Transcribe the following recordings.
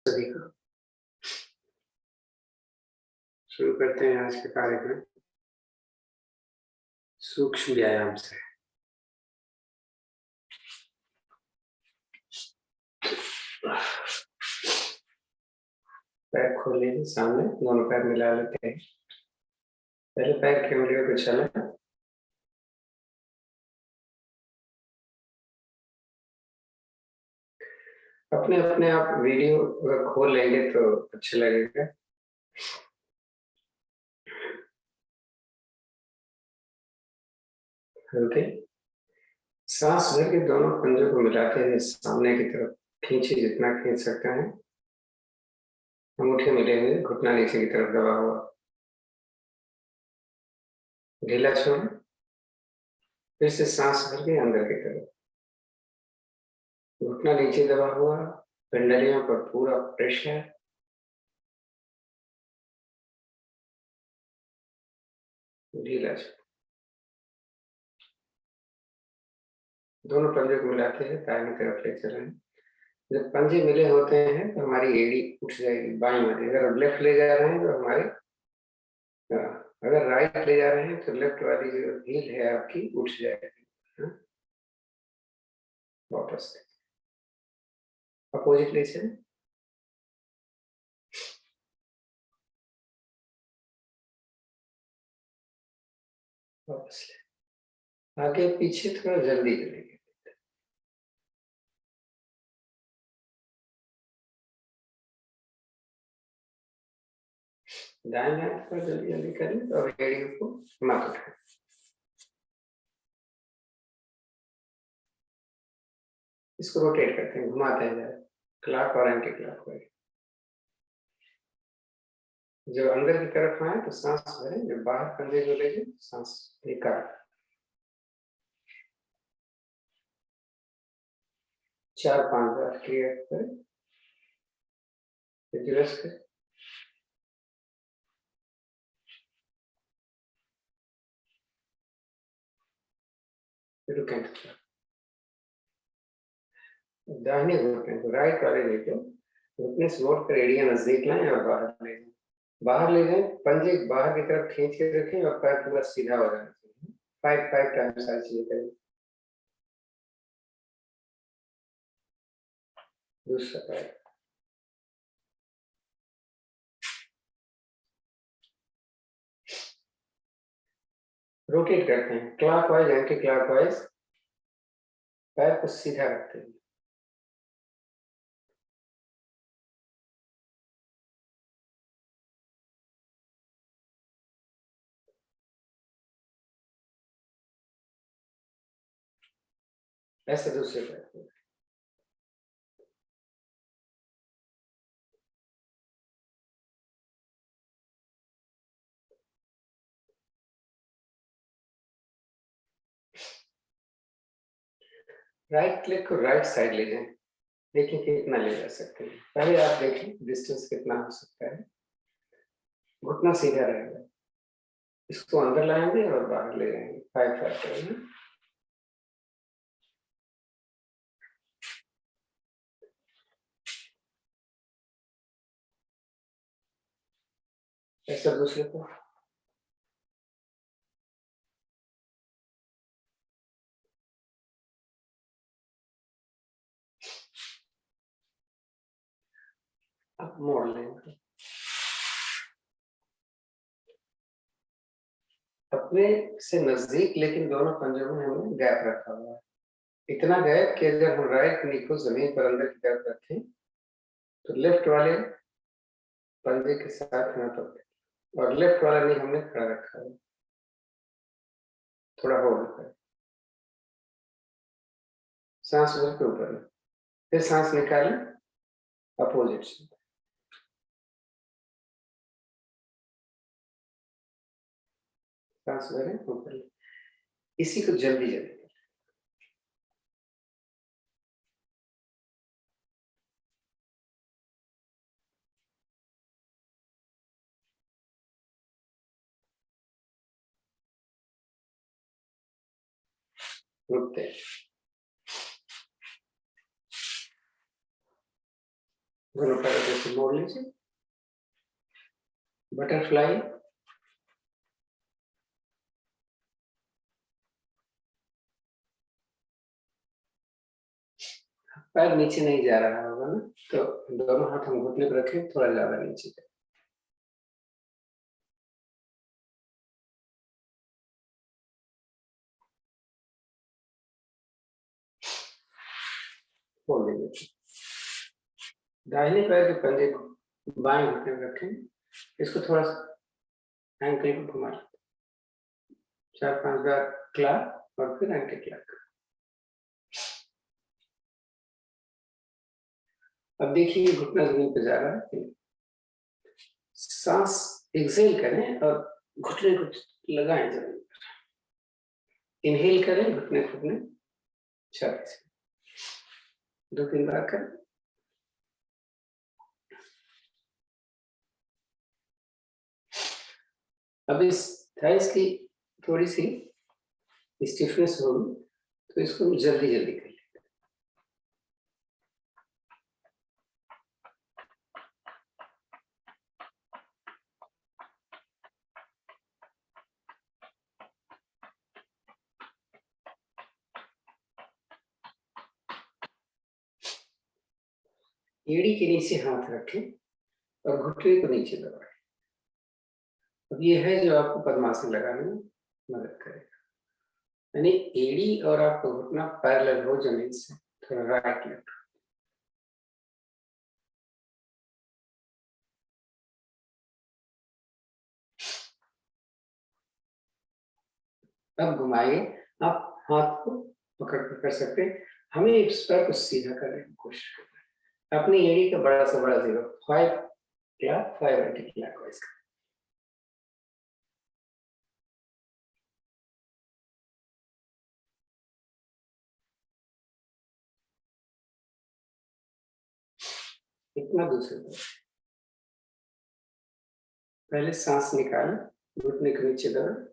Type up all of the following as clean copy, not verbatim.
सभी को शुरू करते हैं आज का कार्यक्रम सूक्ष्म व्यायाम से। पैर खोल लीजिए, सामने दोनों पैर मिला लेते हैं। पहले पैर की उंगलियों को चलाएं, अपने अपने आप वीडियो अगर खोल लेंगे तो अच्छा लगेगा। हल्के सांस भर के दोनों पंजों को मिलाते हुए सामने की तरफ खींचिए, जितना खींच सकते हैं। अंगूठे मिले हुए, घुटना नीचे की तरफ दबा हुआ, ढीला छोड़ें। फिर से सांस भर के अंदर की तरफ, घुटना नीचे दबा हुआ, पिंडलियों पर पूरा प्रेशर। ढीला छोड़ें। दोनों पंजे को मिलाते हैं, दाहिनी तरफ ले चलें। जब पंजे मिले होते हैं तो हमारी एड़ी उठ जाएगी बाईं वाली। अगर आप लेफ्ट ले जा रहे हैं तो हमारे अगर राइट ले जा रहे हैं तो लेफ्ट वाली जो हील है आपकी उठ जाएगी। वापस अपोजिट ले चलें। वापस ले, आगे पीछे थोड़ा जल्दी चलेंगे। दाएं दाएं थोड़ा जल्दी जल्दी करें और एड़ी को मत उठाएं। इसको रोटेट करते हैं, घुमाते हैं क्लॉक और एंटी क्लॉक वाइज। जब अंदर की तरफ आए तो सांस भरें, जब बाहर कंधे को ले जाए सांस निकाल। 4-5 बार क्लियर करें, रेस्ट करें। रुकें, दाहिने घुटने को राइट वाले लेके घुटने से मोड़ कर एड़ियां नजदीक लाएं और बाहर ले जाएं। बाहर ले जाएं, पंजे बाहर की तरफ खींच के रखें और पैर पूरा सीधा हो जाना चाहिए। 5 टाइम्स ऐसे करें। दूसरा पैर रोटेट करते हैं, क्लॉकवाइज एंटी क्लॉकवाइज। पैर को सीधा रखते हैं। ऐसे दूसरे पैर को। राइट लेग को राइट साइड ले जाएं। देखिए कितना ले जा सकते हैं। पहले आप देखें डिस्टेंस कितना हो सकता है। घुटना सीधा रहेगा। इसको अंदर लाएंगे और बाहर ले जाएंगे। 5 करेंगे। ऐसा दूसरे को। अब मोड़ लेंगे। अपने से नजदीक लेकिन दोनों पंजों में हमने गैप रखा हुआ है। इतना गैप कि अगर हम राइट नी को जमीन पर अंदर की तरफ रखें तो लेफ्ट वाले पंजे के साथ यहाँ पर, और लेफ्ट वाला नी हमने खड़ा रखा है। थोड़ा होल्ड करें, सांस भर के ऊपर में, फिर सांस निकालें अपोजिट से। सांस भरें ऊपर। इसी को जल्दी जल्दी रुकते हैं। दोनों पैरों को ऐसे मोड़ लीजिए, बटरफ्लाई। पैर नीचे नहीं जा रहा होगा ना, तो दोनों हाथ हम घुटने पर रखें, थोड़ा ज्यादा नीचे जाए। खोल देंगे। दाहिने पैर के पंजे को बाएं घुटने पर रखें, इसको थोड़ा सा एंकल को घुमा लें, 4-5 बार क्लैप और फिर एंटी क्लैप। अब देखिए घुटना जमीन पे जा रहा है, सांस एक्सेल करें और घुटने को लगाएं जमीन पर। इनहेल करें, घुटने घुटने छाती से 2-3 बार करें। अब इस थाइस की थोड़ी सी स्टिफनेस होगी, तो इसको जल्दी जल्दी कर लें। एड़ी के नीचे हाथ रखें और घुटने को नीचे दबाएं। अब ये है जो आपको पद्मासन लगाने में मदद करेगा, यानी एड़ी और आपको घुटना पैरेलल हो जमीन से, थोड़ा राइट लेफ्ट। अब घुमाइए, आप हाथ को पकड़ कर सकते हैं। हमें इस पैर को सीधा करने की कोशिश करना है। अपनी एड़ी का बड़ा से बड़ा 0, 5 क्लैप, 5 एंटी क्लॉकवाइज। इतना दूसरे तरफ। पहले सांस निकालें, घुटने के नीचे दबाएं,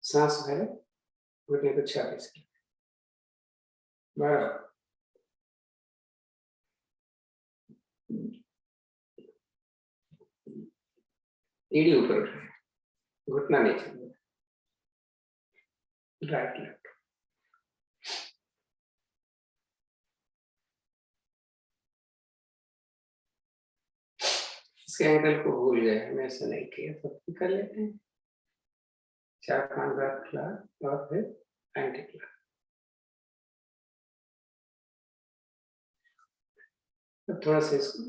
सांस भरें, घुटने को छाती से बराबर। एड़ी ऊपर उठाएं, घुटना नीचे, राइट लेफ्ट। इसके एंगल को भूल गए, हमने ऐसा नहीं किया, तो कर लेते हैं। 4-5 बार क्लैप और फिर एंटी क्लैप। अब थोड़ा सा इसको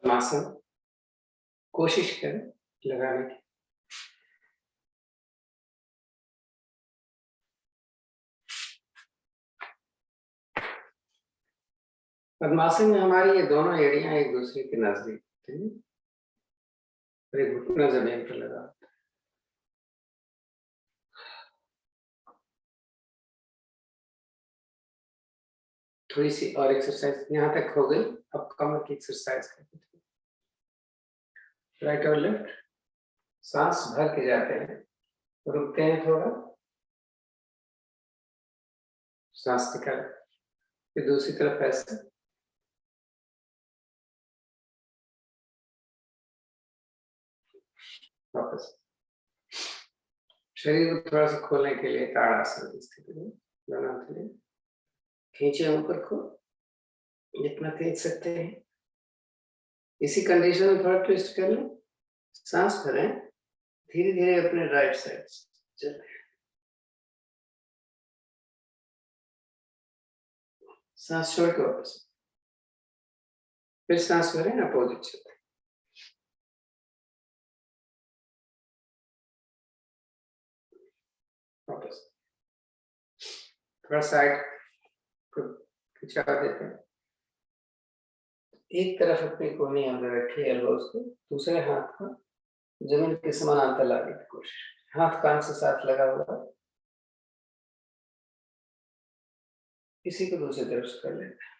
पद्मासन कोशिश करें लगाने की। पद्मासन में हमारी ये दोनों एड़ियां एक दूसरे के नजदीक होती हैं, और एक घुटना जमीन पर लगा। थोड़ी सी और एक्सरसाइज यहाँ तक हो गई। अब कमर की एक्सरसाइज करते हैं, राइट और लेफ्ट। सांस भर के जाते हैं, रुकते हैं थोड़ा, सांस निकाल, फिर दूसरी तरफ ऐसे, वापस। शरीर को थोड़ा सा खोलने के लिए ताड़ासन की स्थिति में दोनों हथेली खींचे ऊपर को, जितना खींच सकते हैं। इसी कंडीशन में थोड़ा ट्विस्ट कर लें, सांस भरें, धीरे धीरे अपने राइट साइड चलें, सांस छोड़ के वापस, फिर सांस भरें, अपोजिट चलें, वापस। थोड़ा साइड को खिंचा देते हैं। एक तरफ अपनी कोहनी अंदर रखिए, एल्बोज को, दूसरे हाथ का जमीन के समानांतर लाने की कोशिश। हाथ कान से साथ लगा हुआ, इसी को दूसरी तरफ से कर लेते हैं।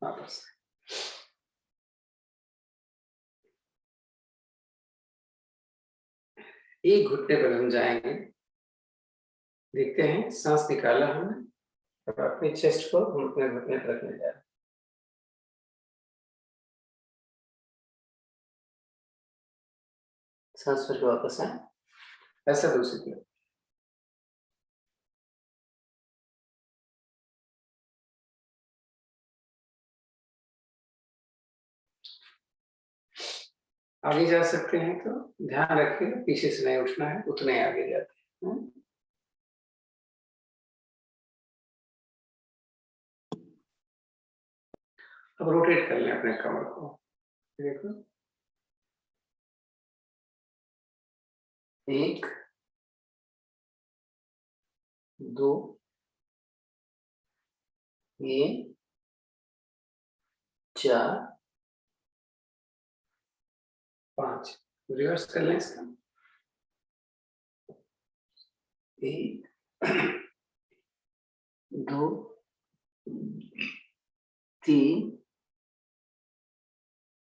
वापस एक घुटने पर हम जाएंगे, देखते हैं सांस निकाला हमने और अपने चेस्ट को हम अपने घुटने पर रखने जा रहे हैं। सांस फिर वापस आए, ऐसा दूसरी तरफ। आगे जा सकते हैं तो ध्यान रखिए पीछे से नहीं उठना है, उतने आगे जाते हैं। अब रोटेट कर लें अपने कमर को, देखो 1 2 3 4 5। रिवर्स कर लें इसका, 1 2 3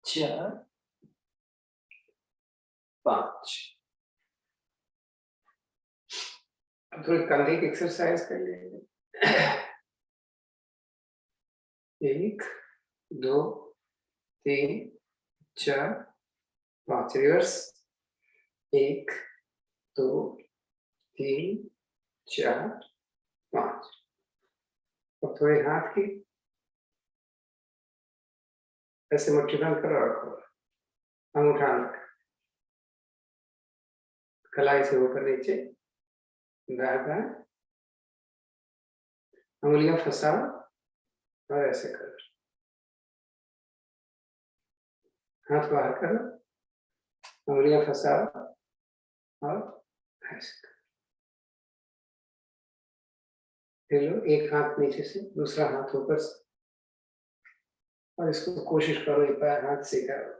4 5। अब थोड़ी कंधे की एक्सरसाइज कर लेंगे। 1 2 3 4 5। रिवर्स 1 2 3 4 5। अब थोड़े हाथ की ऐसे मुट्ठी बंद करो, रखो, अंगूठा रख, कलाई से ऊपर नीचे, दाएं बाएं, उंगलियां फंसाओ और ऐसे करो, हाथ बाहर करो, उंगलियां फंसाओ और ऐसे करो। फिर लो एक हाथ नीचे से, दूसरा हाथ ऊपर से, और इसको कोशिश करो एक बार हाथ से करो,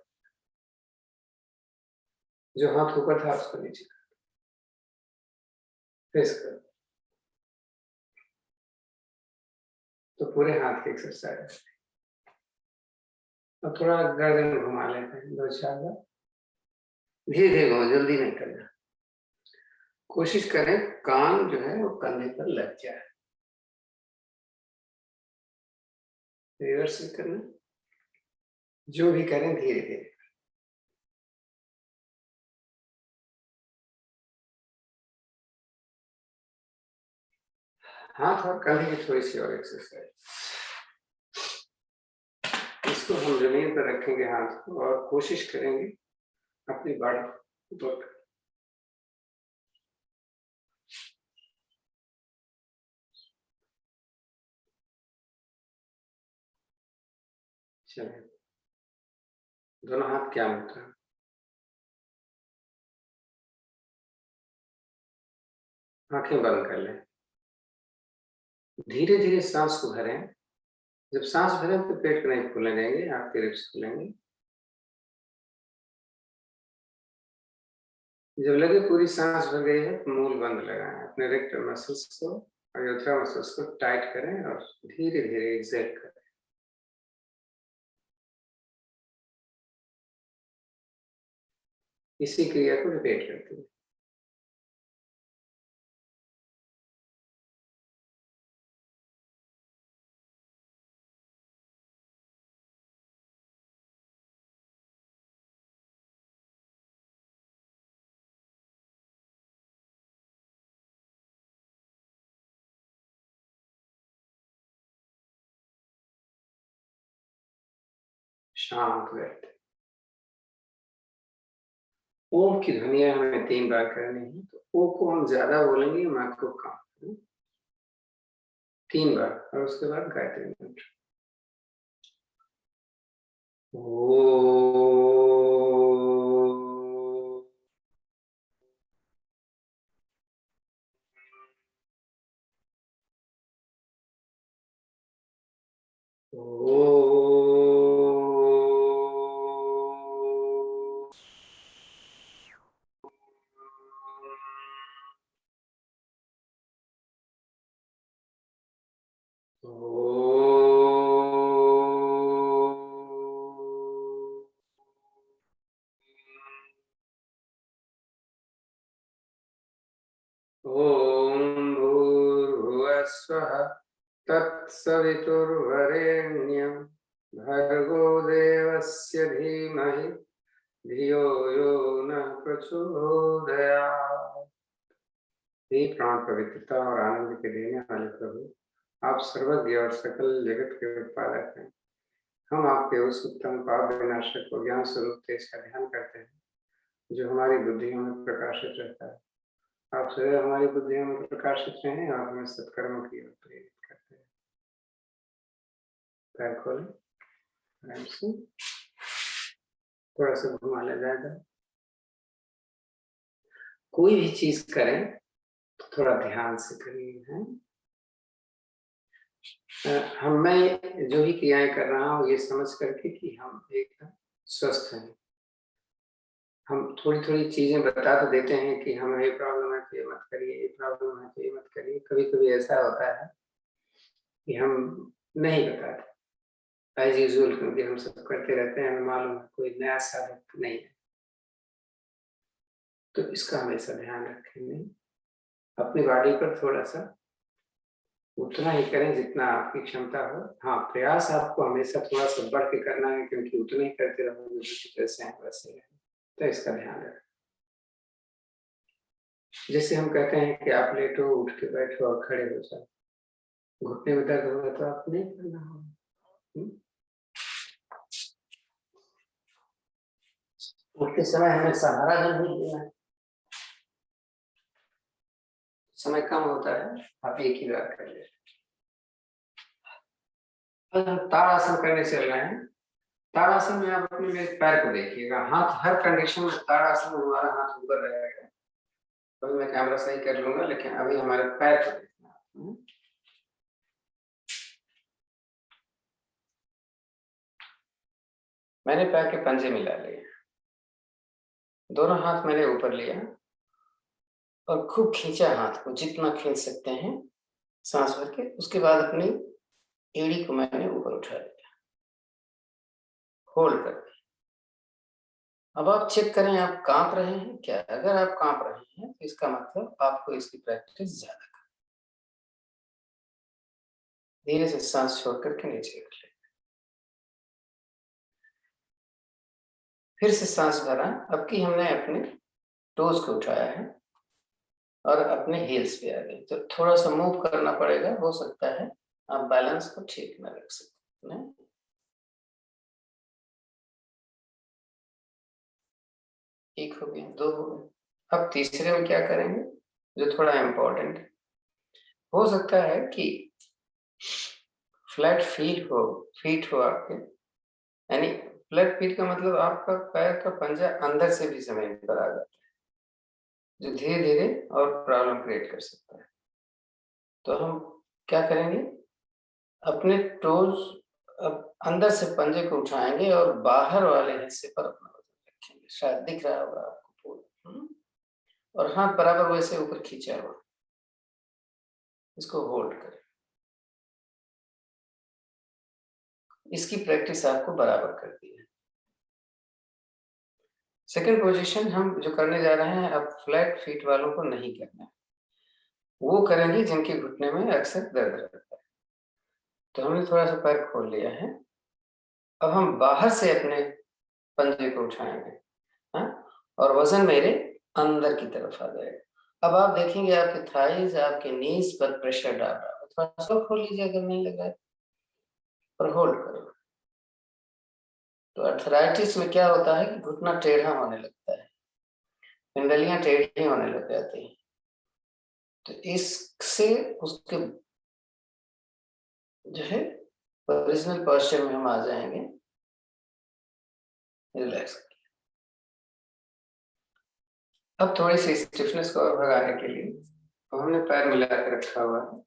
जो हाथ ऊपर था उसको नीचे करो, प्रेस करो, तो पूरे हाथ की एक्सरसाइज। अब थोड़ा गर्दन घुमा लेते हैं 2-4 बार, धीरे धीरे घुमाओ, जल्दी नहीं करना। कोशिश करें कान जो है वो कंधे पर लग जाए। रिवर्स भी करना, जो भी करें धीरे धीरे। हाथ और कंधे की थोड़ी सी और एक्सरसाइज। इसको हम जमीन पर रखेंगे हाथ को और कोशिश करेंगे अपनी बॉडी ऊपर। चलिए दोनों हाथ क्या मुद्रा, आंखें बंद कर लें, धीरे धीरे सांस को भरें। जब सांस भरें तो पेट को नहीं खोलने देंगे, आपके रिब्स खुलेंगे। जब लगे पूरी सांस भर गई है तो मूल बंद लगाएं, अपने रेक्टल मसल्स को और यूथरा मसल्स को टाइट करें और धीरे धीरे एक्सेल करें। इसी क्रिया को रिपीट करते हैं। शांत बैठ। ओम की ध्वनिया हमें 3 बार करनी है, तो ओ को हम ज्यादा बोलेंगे, माँ को कम। 3 बार और उसके बाद गायत्री मंत्र। स्वः तत्सवितुर्वरेण्यं भर्गो देवस्य धीमहि धियो यो नः प्रचोदयात्। हे प्राण पवित्रता और आनंद के देने वाले प्रभु, आप सर्वज्ञ और सकल जगत के उत्पादक हैं। हम आपके उस उत्तम पाप विनाशक और ज्ञान स्वरूप तेज का ध्यान करते हैं जो हमारी बुद्धियों में प्रकाशित रहता है। आप सदैव हमारी बुद्धियों में प्रकाशित रहें और हमें सत्कर्मों की ओर प्रेरित करते हैं। पैर खोलें, आराम से थोड़ा सा घुमा ले जाएगा। कोई भी चीज करें तो थोड़ा ध्यान से करिए। मैं जो भी क्रियाएं कर रहा हूँ ये समझ करके कि हम एकदम स्वस्थ हैं। हम थोड़ी थोड़ी चीजें बता तो देते हैं कि हमें ये प्रॉब्लम है तो ये मत करिए, ये प्रॉब्लम है तो ये मत करिए। कभी कभी ऐसा होता है कि हम नहीं बताते एज यूजुअल, क्योंकि हम सब करते रहते हैं, हमें मालूम है कोई नया साधक नहीं है। तो इसका हमेशा ध्यान रखेंगे। अपनी बॉडी पर थोड़ा सा उतना ही करें जितना आपकी क्षमता हो। हाँ, प्रयास आपको हमेशा थोड़ा सा बढ़ के करना है, क्योंकि उतना ही करते रहोगे जैसे हैं वैसे है। तो इसका ध्यान रखें। जैसे हम कहते हैं कि आप लेटो, उठ के बैठो और खड़े हो जाओ। घुटने में दर्द होगा तो आप नहीं करना होगा। उठते समय हमें सहारा नहीं लेना है। समय कम होता है, आप एक ही बार कर ले। हम ताड़ासन करने चल रहे हैं। ताड़ासन में आप अपने मेरे पैर को देखिएगा। हाथ हर कंडीशन में ताड़ासन में हमारा हाथ ऊपर रहेगा। अभी मैं कैमरा सही कर लूंगा, लेकिन अभी हमारे पैर को देखना। मैंने पैर के पंजे मिला लिए, दोनों हाथ मैंने ऊपर लिया और खूब खींचा हाथ को, जितना खींच सकते हैं सांस भर के। उसके बाद अपनी एड़ी को मैंने ऊपर उठा लिया, होल्ड करके। अब आप चेक करें आप कांप रहे हैं क्या। अगर आप कांप रहे हैं तो इसका मतलब आपको इसकी प्रैक्टिस ज्यादा करनी। धीरे से सांस छोड़ करके नीचे रख लें। फिर से सांस भरा। अब की हमने अपने टोज को उठाया है और अपने हील्स पे आ गए। तो थोड़ा सा मूव करना पड़ेगा, हो सकता है आप बैलेंस को ठीक ना रख सकते। एक हो गया, दो हो गए। अब तीसरे में क्या करेंगे जो थोड़ा इम्पोर्टेंट हो सकता है कि फ्लैट फीट हो आपके, यानी फ्लैट फीट का मतलब आपका पैर का पंजा अंदर से भी जमीन पर आ जाता है, जो धीरे धीरे और प्रॉब्लम क्रिएट कर सकता है। तो हम क्या करेंगे, अपने टोज अब अंदर से पंजे को उठाएंगे और बाहर वाले हिस्से पर अपना वजन रखेंगे। शायद दिख रहा होगा आपको पूरा। और हाथ बराबर वैसे ऊपर खींचा हुआ, इसको होल्ड करें। इसकी प्रैक्टिस आपको बराबर करती है। सेकंड पोजीशन हम जो करने जा रहे हैं, अब फ्लैट फीट वालों को नहीं करना है। वो करेंगे जिनके घुटने में अक्सर दर्द रहता है। तो हमने थोड़ा सा पैर खोल लिया है। अब हम बाहर से अपने पंजे को उठाएंगे, हाँ? और वजन मेरे अंदर की तरफ आ जाएगा। अब आप देखेंगे आपके थाइज, आपके नीज पर प्रेशर डाल रहा है। थोड़ा सा खोल लीजिए अगर नहीं लग रहा है, और होल्ड करो। तो अर्थराइटिस में क्या होता है कि घुटना टेढ़ा होने लगता है, पिंडलियां टेढ़ी होने लग जाती हैं। तो इससे उसके जो है ओरिजिनल पोस्चर में हम आ जाएंगे। रिलैक्स। अब थोड़ी सी स्टिफनेस को और भगाने के लिए तो हमने पैर मिला के रखा हुआ है।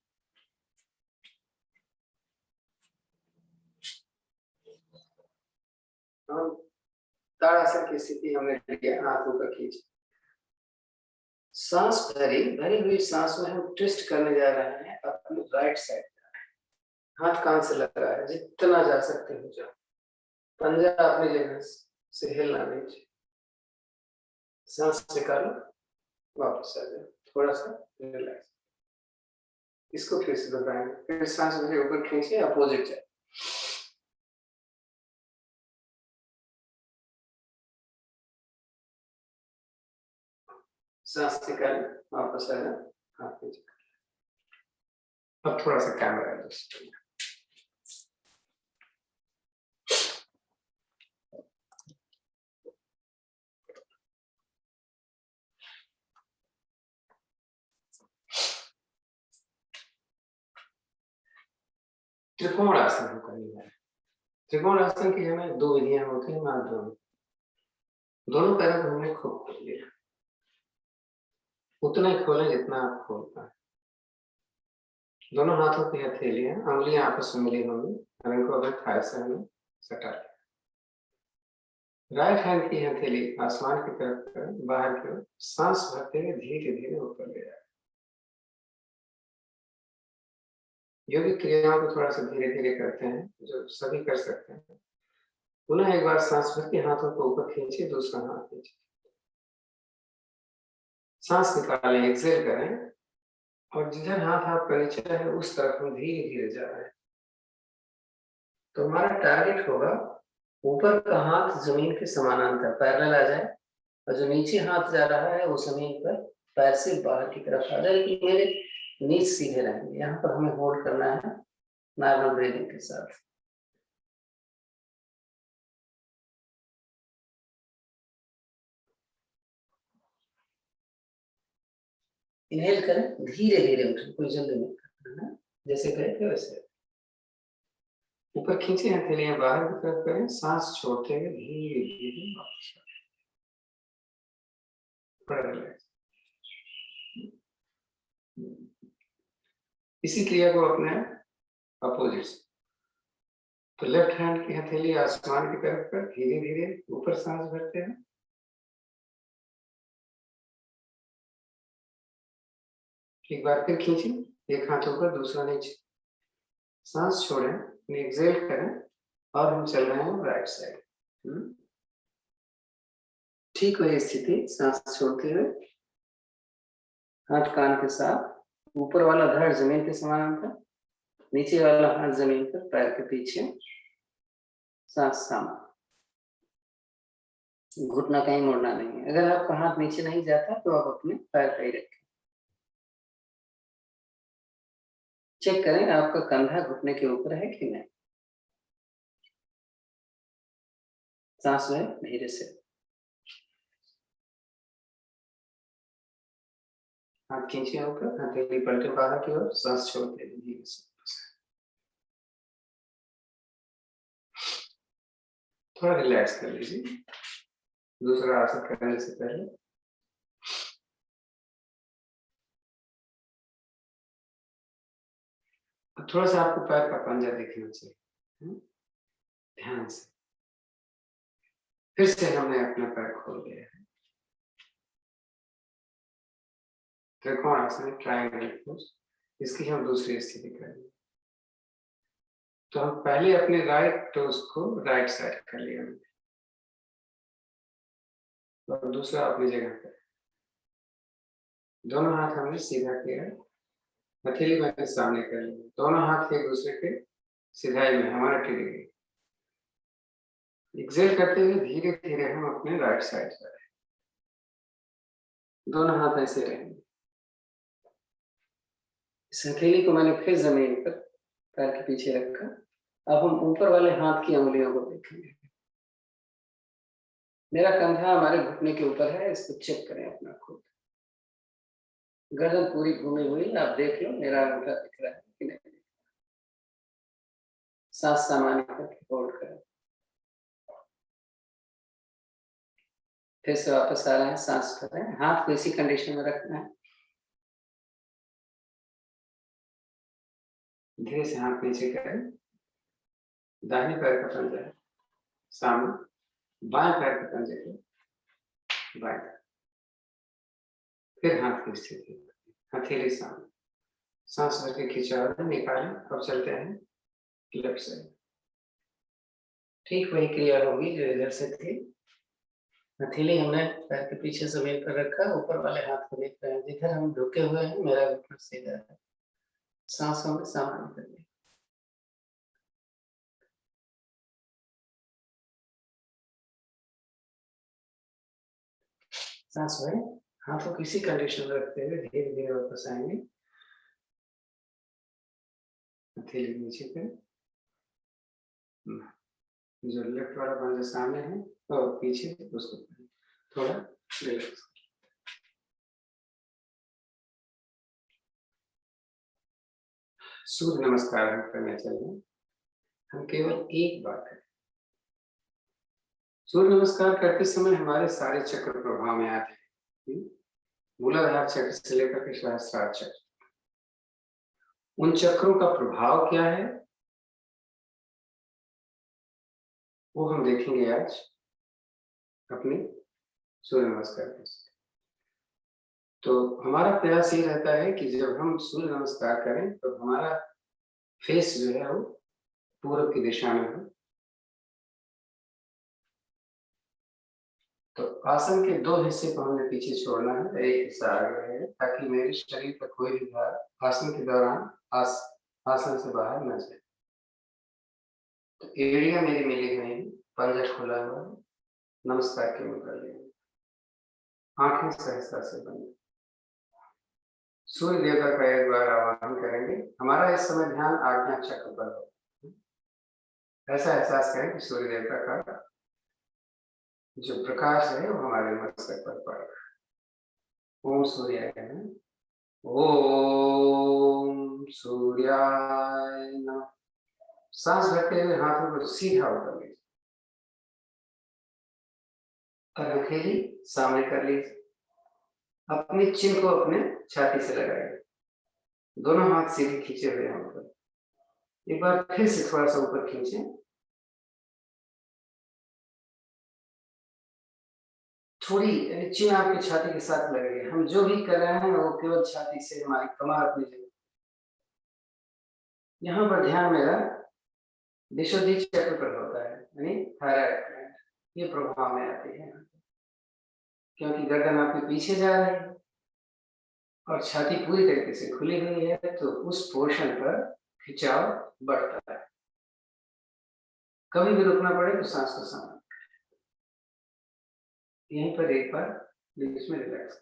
हम ताड़ासन की स्थिति हमने लिया, हाथ ऊपर खींचे, सांस भरी भरी हुई सांस में हम ट्विस्ट करने जा रहे हैं अपनी राइट साइड। हाथ कान से लगा है, जितना जा सकते हो जाओ। पंजा अपनी जगह से हिलना नहीं। सांस निकालो, वापस आ जाओ, थोड़ा सा रिलैक्स। इसको फिर से दोहराएंगे, फिर सांस भरे ऊपर खींचिए, अपोजिट जाए। सांस निकाले, वापस आना, हाथ नीचे। अब थोड़ा सा कैमरा एडजस्ट करिए। त्रिकोण आसन हम करने वाले। त्रिकोण आसन की हमें दो विधियां होती हैं, मान दोनों पैरों को हमने खूब खोल लिया, उतना ही खोलें जितना आप खोल पाए। दोनों हाथों की हथेलियां, अंगुलियां आपस में मिली होंगी, और इनको अपने थाई से हमें सटा लिया। राइट हैंड की हथेली आसमान की तरफ करें, बाहर की ओर सांस भरते हुए धीरे धीरे ऊपर ले जाए। योगिक क्रियाओं को थोड़ा सा धीरे धीरे करते हैं, जो सभी कर सकते हैं। पुनः एक बार सांस भर के हाथों को ऊपर खींचिए, दूसरा हाथ नीचे, सांस निकालें, एक्सेल करें, और जिधर हाथ आपका नीचे है उस तरफ हम धीरे धीरे जा रहे हैं। तो हमारा टारगेट होगा ऊपर का हाथ जमीन के समानांतर पैरेलल आ जाए, और जो नीचे हाथ जा रहा है वो जमीन पर पैर से बाहर की तरफ आ जाए, लेकिन मेरे नीच सीधे रहेंगे। यहाँ पर हमें होल्ड करना है नॉर्मल ब्रीदिंग के साथ। इनहेल करें, धीरे धीरे उठें, कोई जल्दी नहीं करना है, जैसे गए थे वैसे। ऊपर खींचे हथेलियां बाहर की तरफ करें, सांस छोड़ते हुए धीरे धीरे वापस रिलैक्स। इसी क्रिया को अपने अपोजिट से, तो लेफ्ट हैंड की हथेली आसमान की तरफ कर, धीरे धीरे ऊपर सांस भरते हैं, एक बार फिर खींचें, एक हाथ ऊपर दूसरा नीचे, सांस छोड़ें, एक्सेल करें, और हम चल रहे हैं राइट साइड। ठीक वही स्थिति, सांस छोड़ते हुए हाथ कान के साथ, ऊपर वाला धड़ जमीन के समानांतर, नीचे वाला हाथ जमीन पर, पैर के पीछे, सांस सामने, घुटना कहीं मुड़ना नहीं है। अगर आपका हाथ नीचे नहीं जाता तो आप अपने पैर पे ही रखें। चेक करें आपका कंधा घुटने के ऊपर है कि नहीं। सांस लें धीरे से, हाथ खींचे ऊपर, हथेली पलटे बाहर की ओर, सांस छोड़ते धीरे से। थोड़ा रिलैक्स कर लीजिए दूसरा आसन करने से पहले। थोड़ा सा आपको पैर का पंजा देखना चाहिए, ध्यान से। फिर से हमने अपना पैर खोल दिया है, त्रिकोण आसन, ट्रायंगल पोज, इसकी हम दूसरी स्थिति करेंगे। तो हम पहले अपने राइट टोज को राइट साइड कर लिया और दूसरा अपनी जगह पर, दोनों हाथ हमने सीधा किया, हथेली मैंने सामने कर लिया, दोनों हाथ एक दूसरे के सिधाई में हमारा टिक गई। एक्सेल करते हुए धीरे धीरे हम अपने राइट साइड पर, दोनों हाथ ऐसे रहेंगे। इस हथेली को मैंने फिर जमीन पर पैर के पीछे रखा। अब हम ऊपर वाले हाथ की उंगलियों को देखेंगे। मेरा कंधा हमारे घुटने के ऊपर है, इसको चेक करें अपना खुद। गर्दन पूरी घूमी हुई, आप देख लो मेरा अंगूठा दिख रहा है कि नहीं। सांस सामान्य करके होल्ड करें, फिर से वापस आ रहे हैं, सांस कर रहे हैं, हाथ को इसी कंडीशन में रखना है। धीरे से हाथ नीचे करें, दाहिने पैर का पंजा है सामने, बाएं पैर के पंजे को बाएं, फिर हाथ की स्थिति, हथेली सामने, सांस भर के खिंचाव निकालें। अब चलते हैं लेफ्ट साइड। ठीक वही क्रिया होगी जो इधर से थी। हथेली हमने पैर के पीछे जमीन पर रखा, ऊपर वाले हाथ को देख रहे हैं, जिधर हम रुके हुए हैं मेरा घुटना सीधा है। सांसों में सामान्य करने। सांस भरें, हाथों किसी कंडीशन में रखते हुए धीरे धीरे वापस आएंगे, हथेली नीचे करें, जो लेफ्ट वाला पंजा सामने है और पीछे उसको थोड़ा रिलैक्स। सूर्य नमस्कार हम करने चले, हम केवल एक बात करें। सूर्य नमस्कार करते समय हमारे सारे चक्र प्रभाव में आते हैं, मूलाधार चक्र से लेकर के सहस्त्रार चक्र। उन चक्रों का प्रभाव क्या है वो हम देखेंगे आज अपने सूर्य नमस्कार के। तो हमारा प्रयास ये रहता है कि जब हम सूर्य नमस्कार करें तो हमारा फेस जो है वो पूरब की दिशा में हो। तो आसन के दो हिस्से को हमने पीछे छोड़ना है, एक हिस्सा आगे रहेगा ताकि मेरे शरीर का कोई भी भाग आसन के दौरान आसन से बाहर न जाए। तो एड़ियां मेरी मिली हुई हैं, पंजा खुला हुआ है, नमस्कार के मुद्रा लेंगे, आंखें सहजता से बंद। सूर्य देवता का एक बार आवाहन करेंगे। हमारा इस समय ध्यान आज्ञा चक्र पर हो। ऐसा एहसास करें कि सूर्य देवता का जो प्रकाश है वो हमारे मस्तक पर पड़ रहा है। ओम सूर्याय नमः। ओम सूर्याय नमः। सांस भरते हुए हाथों को सीधा ऊपर लीजिए और हथेली सामने कर लीजिए। अपनी चिन को अपने छाती से लगाइए, दोनों हाथ सीधे खींचे हुए हैं ऊपर। एक बार फिर से थोड़ा सा ऊपर खींचे, थोड़ी चिन आपकी छाती के साथ लगेगी। हम जो भी कर रहे हैं वो केवल छाती से, हमारी कमर अपनी जगह। यहाँ पर ध्यान मेरा विशुद्धि चक्र पर होता है, यानी थायराइड ग्लैंड, ये प्रभाव में आती है क्योंकि गर्दन आपके पीछे जा रही है और छाती पूरी तरीके से खुली हुई है, तो उस पोर्शन पर खिंचाव बढ़ता है। कभी भी रुकना पड़े तो सांस को संभालें। यहीं पर एक बार बीच में रिलैक्स,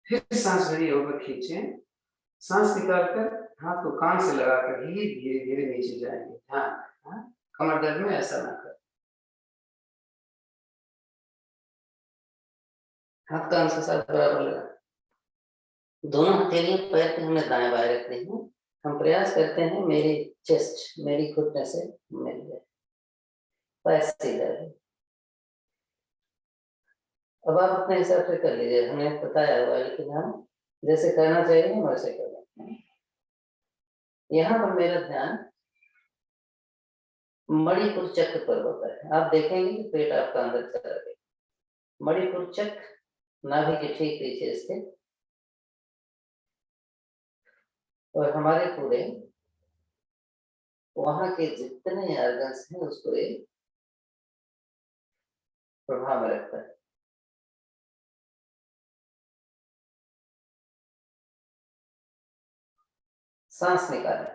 फिर सांस भरिए, ऊपर खींचे, सांस निकालकर हाथ को कान से लगाकर धीरे धीरे धीरे नीचे जाएंगे। ध्यान, कमर दर्द में ऐसा ना कर। हाथ कान से साथ बराबर लगा, दोनों हथेलियां पैर के हमने दाएं बाएं रख दी हैं। हम प्रयास करते हैं मेरी चेस्ट मेरी घुटने से मिल जाए, पैर सीधा है। अब आप अपने हिसाब से कर लीजिए, हमें बताया हुआ है लेकिन हम जैसे करना चाहिए हम वैसे कर लेते हैं। यहाँ पर मेरा ध्यान मणिपुर चक्र पर होता है। आप देखेंगे कि पेट आपका अंदर चला गया। मणिपुर चक्र नाभि के ठीक पीछे स्थित, और हमारे पूरे वहां के जितने ऑर्गन्स हैं उसको एक प्रभाव में रखता है। सांस निकालें,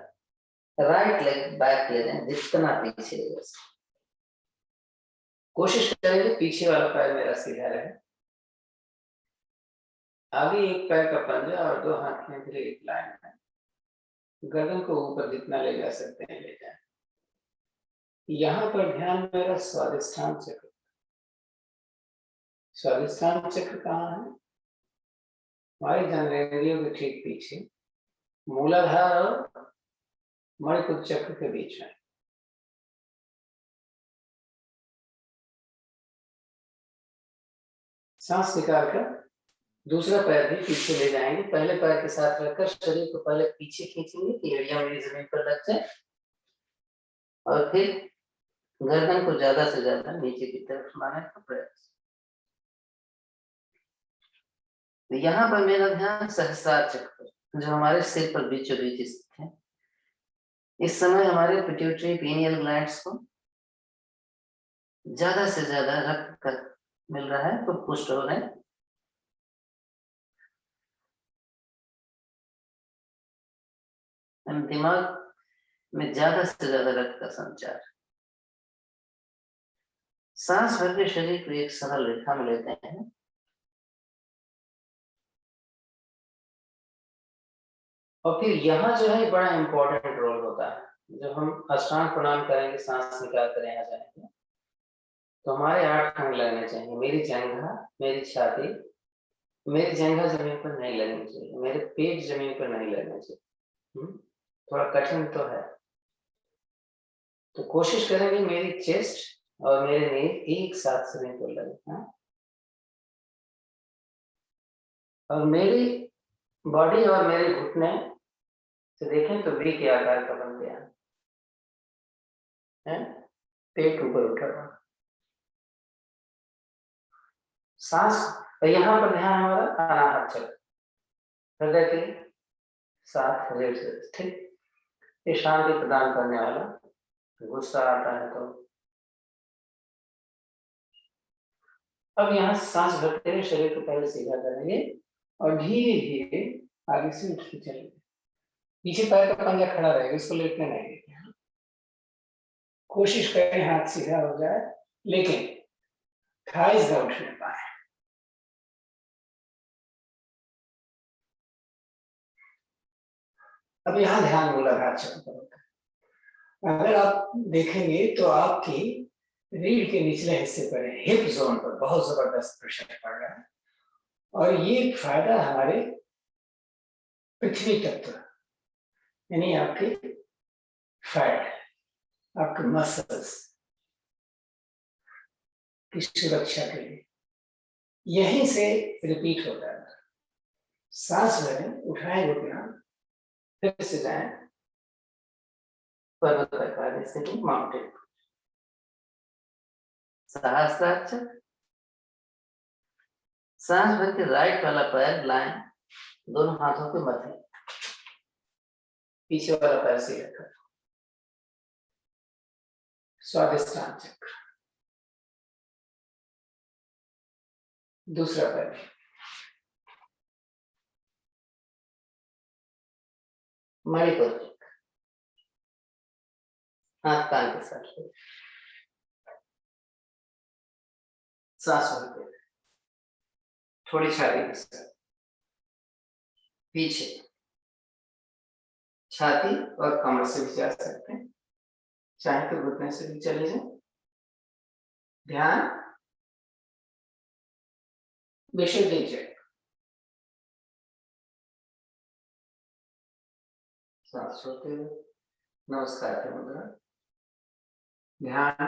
राइट लेग बैक ले लें जितना पीछे है। कोशिश करेंगे पीछे वाला पैर मेरा सीधा रहे, आगे एक पैर का पंजा और दो हाथ में फिर एक लाइन है। गर्दन को ऊपर जितना ले जा सकते हैं ले जाएं। यहाँ पर ध्यान मेरा स्वादिष्ठान चक्र। स्वादिष्ठान चक्र कहाँ है? हमारे जननेंद्रियों के ठीक पीछे, मूलाधार और मणिपुर चक्र के बीच में। सांस निकाल कर दूसरा पैर भी पीछे ले जाएंगे। पहले पैर के साथ रखकर शरीर को पहले पीछे खींचेंगे कि एड़ियां मेरी जमीन पर लग जाए, और फिर गर्दन को ज्यादा से ज्यादा नीचे की तरफ लाने का प्रयास। तो यहाँ पर मेरा ध्यान सहस्रार चक्र जो हमारे सिर पर बीचों बीच स्थित है। इस समय हमारे पिट्यूटरी पीनियल ग्लैंड्स को ज्यादा से ज्यादा रक्त मिल रहा है, तो पुष्ट हो रहे हैं। दिमाग में ज्यादा से ज्यादा रक्त का संचार। सांस भर के शरीर को एक सरल रेखा में लेते हैं, और फिर यहाँ जो है बड़ा इंपॉर्टेंट रोल होता है। जब हम अष्टांग प्रणाम करेंगे, सांस निकाल कर यहाँ जाएंगे, तो हमारे 8 खंड लगने चाहिए। मेरी जंघा, मेरी छाती, मेरी जंघा जमीन पर नहीं लगनी चाहिए, मेरे पेट जमीन पर नहीं लगना चाहिए। थोड़ा कठिन तो है, तो कोशिश करेंगे मेरी चेस्ट और मेरे नीज एक साथ जमीन पर लगे, और मेरी बॉडी और मेरे घुटने से देखें तो वी के आकार का बन गया है, पेट ऊपर उठा हुआ। सांस, यहाँ पर ध्यान हमारा अनाहत चक्र, हृदय के साथ रीढ़ से, ठीक। ये शांति प्रदान करने वाला। गुस्सा आता है तो अब यहाँ सांस भरते हुए शरीर को पहले सीधा करेंगे और धीरे धीरे आगे से उठते चलेंगे। पीछे पैर का पंजा खड़ा रहेगा, इसको लेटने नहीं देंगे। कोशिश करें हाथ सीधा हो जाए, लेकिन थाइस ना उठने पाए। अब यहाँ ध्यान मूलाधार चक्र पर होता है। अगर आप देखेंगे तो आपकी रीढ़ के निचले हिस्से पर, हिप जोन पर बहुत जबरदस्त प्रेशर पड़ रहा है, और ये फायदा हमारे पृथ्वी तत्व यानी आपके फैट, आपके मसल्स की सुरक्षा के लिए यहीं से रिपीट होता है। सांस लें, उठाएं घुटना, फिर से जाएं पर्वताकार स्थिति, माउंटेन। सहस्त्रार चक्र, सांस भर के राइट वाला पैर लाएं दोनों हाथों के मध्य, पीछे वाला पैर से रखा। स्वादिष्टान चक्र, दूसरा पैर, मणिपुर चक्र, हाथ कान के साथ, सांस भरते थोड़ी छाती के साथ, पीछे छाती और कमर से भी जा सकते हैं, चाहे तो घुटने से भी चले जाए। ध्यान विशुद्धि चक्र, सांस छोड़ते हुए नमस्कार की मुद्रा, ध्यान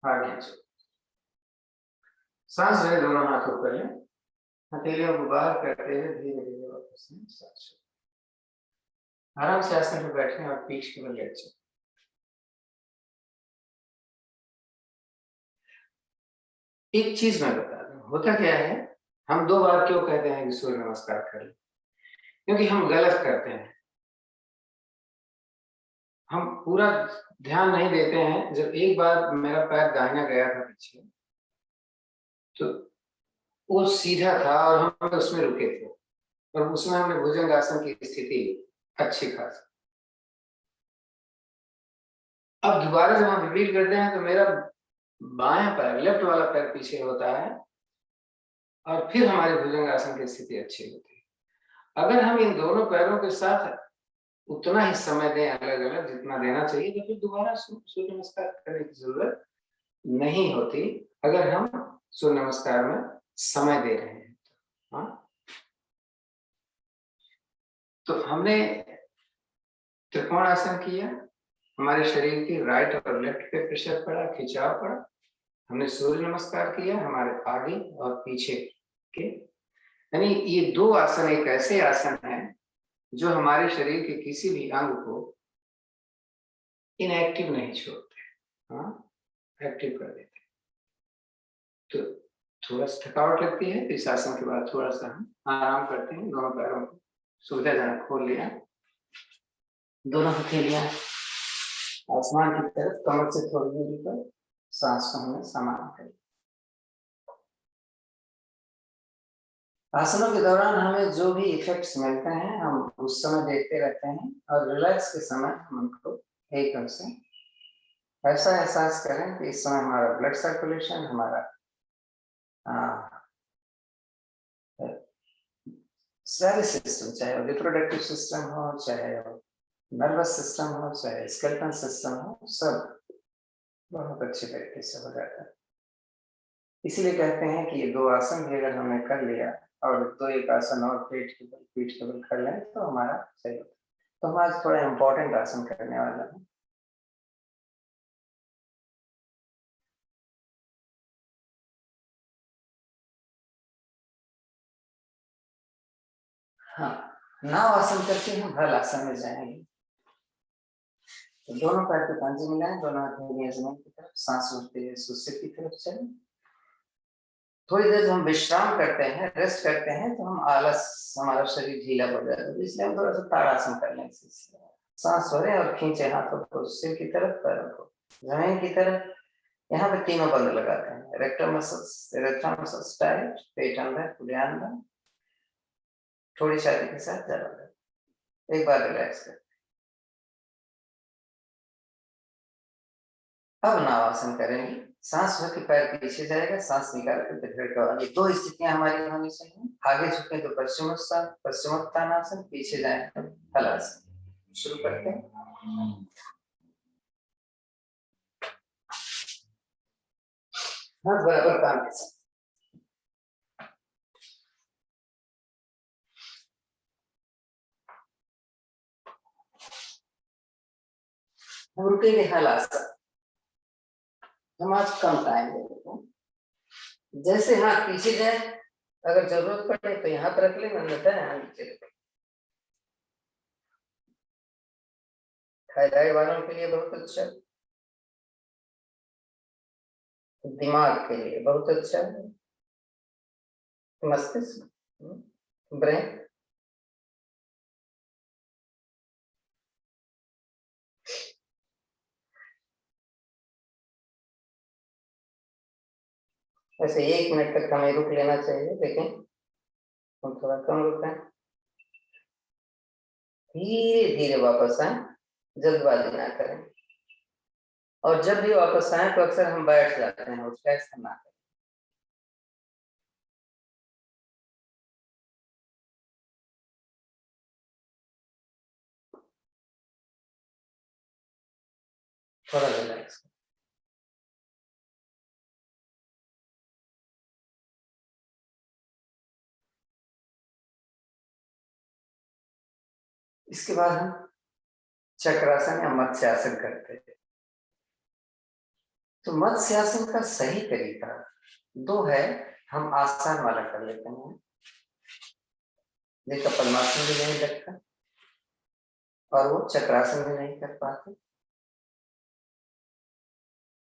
आगे चलो। सांस लें, दोनों हाथ ऊपर लें, हथेलियों को बाहर करते हुए धीरे धीरे वापस सांस छोड़ें। आराम से आसन पर बैठें और पीठ के बल लेट जाएं। एक चीज मैं बता दूं, होता क्या है, हम 2 बार क्यों कहते हैं कि सूर्य नमस्कार कर लें? क्योंकि हम गलत करते हैं। हम पूरा ध्यान नहीं देते हैं। जब एक बार मेरा पैर दाहिना गया था पीछे, तो वो सीधा था और हम उसमें रुके थे, और उसमें हमने भुजंग आसन की स्थिति अच्छी खासी। अब दोबारा जब हम रिपीट करते हैं तो मेरा बायां पैर, लेफ्ट वाला पैर पीछे होता है, और फिर हमारे भुजंग आसन की स्थिति अच्छी होती है। अगर हम इन दोनों पैरों के साथ उतना ही समय दें, अलग अलग जितना देना चाहिए, तो फिर दोबारा सूर्य नमस्कार करने की जरूरत नहीं होती, अगर हम सूर्य नमस्कार में समय दे रहे हैं। हाँ, तो हमने त्रिकोण आसन किया, हमारे शरीर की राइट और लेफ्ट पे प्रेशर पड़ा, खिंचाव पड़ा। हमने सूर्य नमस्कार किया, हमारे आगे और पीछे के, यानी ये 2 आसन एक ऐसे आसन हैं जो हमारे शरीर के किसी भी अंग को इनएक्टिव नहीं छोड़ते, हाँ, एक्टिव कर देते। तो थोड़ा सा थकावट लगती है, तो इस आसन के बाद थोड़ा सा हम आराम करते हैं। दोनों पैरों को सुविधाजनक खोल लिया, दोनों हथेलियां आसमान की तरफ, कमर से थोड़ी दूरी पर, सांस को हमें समान करें। आसनों के दौरान हमें जो भी इफेक्ट्स मिलते हैं हम उस समय देखते रहते हैं और रिलैक्स के समय हम उनको एकदम से ऐसा एहसास करें कि इस समय हमारा ब्लड सर्कुलेशन, हमारा सारे सिस्टम, चाहे रिप्रोडक्टिव सिस्टम हो, चाहे नर्वस सिस्टम हो, चाहे स्केलेटल सिस्टम हो, सब बहुत अच्छे तरीके से हो जाता है। इसीलिए कहते हैं कि ये 2 आसन भी अगर हमने कर लिया और 2 एक आसन और पीठ के बल कर लें तो हमारा सही होता है। तो हम आज थोड़ा इम्पोर्टेंट आसन करने वाला है। हाँ, नाव आसन करके हम हल आसन में जाएंगे। तो दोनों पैर पे पंजे मिलाएं, दोनों हाथ में जमीन की तरफ, सांस उठते हुए सुसिर की तरफ चलें। थोड़ी देर हम विश्राम करते हैं, रेस्ट करते हैं, तो हम आलस, हमारा शरीर ढीला पड़ जाता है, इसलिए हम थोड़ा सा ताड़ासन कर लें। सांस भरें और खींचे हाथों को सिर की तरफ, पैरों को जमीन की तरफ। यहाँ पे तीनों बंद लगाते हैं, रेक्टम मसल्स टाइट, पेट अंदर, पूरे अंदर, थोड़ी छाती के साथ ज्यादा। एक बार रिलैक्स कर। अब नावासन करेंगे। सांस भर के पैर पीछे जाएगा, सांस निकाल कर फिर का। ये 2 स्थितियां हमारी होनी चाहिए। आगे झुके तो पश्चिमोत्तानासन, पीछे जाए तो हलासन। शुरू करते हैं। हाँ, बराबर काम के साथ हम रुकेंगे हलासन। हम आज कम टाइम दे देते हैं। जैसे हाथ पीछे जाए, अगर जरूरत पड़े तो यहाँ पर रख ले, अन्यथा यहाँ नीचे। थायराइड वालों के लिए बहुत अच्छा, दिमाग के लिए बहुत अच्छा है, मस्तिष्क, ब्रेन। वैसे 1 मिनट तक हमें रुक लेना चाहिए, लेकिन हम थोड़ा कम रुकें, धीरे धीरे वापस आए, जल्दबाजी ना करें। और जब भी वापस आए तो अक्सर हम बैठ जाते हैं, उसका ऐसा ना करें। थोड़ा रिलैक्स। इसके बाद हम चक्रासन या मत्स्यासन करते हैं। तो मत्स्यासन का सही तरीका 2 है। हम आसान वाला कर लेते हैं, देखा पद्मासन भी नहीं लगता और वो चक्रासन भी नहीं कर पाते।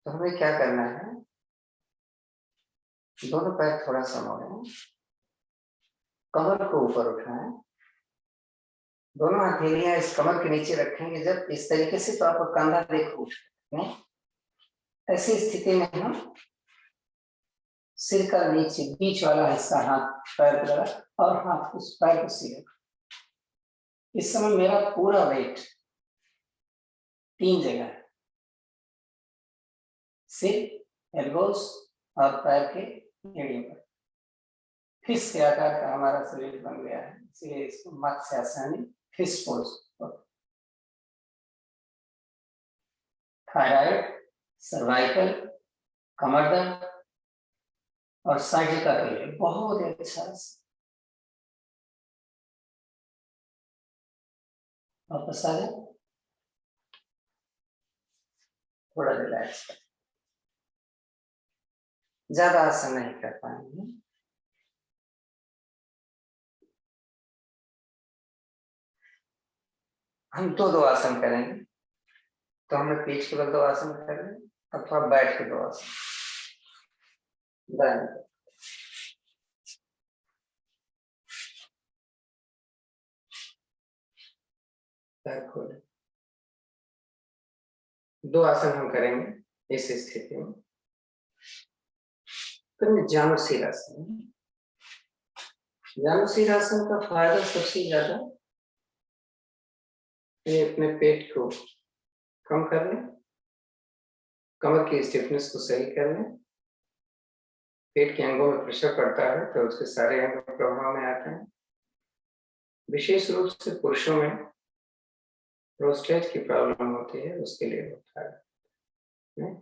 तो हमें क्या करना है, दोनों पैर थोड़ा सा मोड़ें, कमर को ऊपर उठाएं, दोनों हथेलियां इस कमर के नीचे रखेंगे। जब इस तरीके से तो आपको कंधा देखो उठे, ऐसी स्थिति में हम सिर का नीचे बीच वाला हिस्सा हाथ पैर पर लगा और हाथ उस पैर को सीधे। इस समय मेरा पूरा वेट 3 जगह है, सिर, एल्बोस और पैर के एड़ियों पर। फिश के आकार का हमारा शरीर बन गया है, इसलिए इसको matsyasana, fish pose. Thyroid, cervical, कमर दर्द और साइटिका के लिए बहुत ही अच्छा है। वापस आ जाए, थोड़ा रिलैक्स कर। ज्यादा आसन नहीं कर पाएंगे। हम 2 आसन करेंगे। तो हमने पीठ के बल 2 आसन कर लें, अथवा बैठ के 2 आसन। पैर खोले। 2 आसन हम करेंगे इस स्थिति में। तो जामर सिरासन, जानुसीरासन का फायदा सबसे ज्यादा ये अपने पेट को कम करने, कमर की स्टिफनेस को सही करने, पेट के अंगों में प्रेशर पड़ता है तो उसके सारे अंग प्रभाव में आते हैं। विशेष रूप से पुरुषों में प्रोस्टेट की प्रॉब्लम होती है, उसके लिए होता है। नहीं?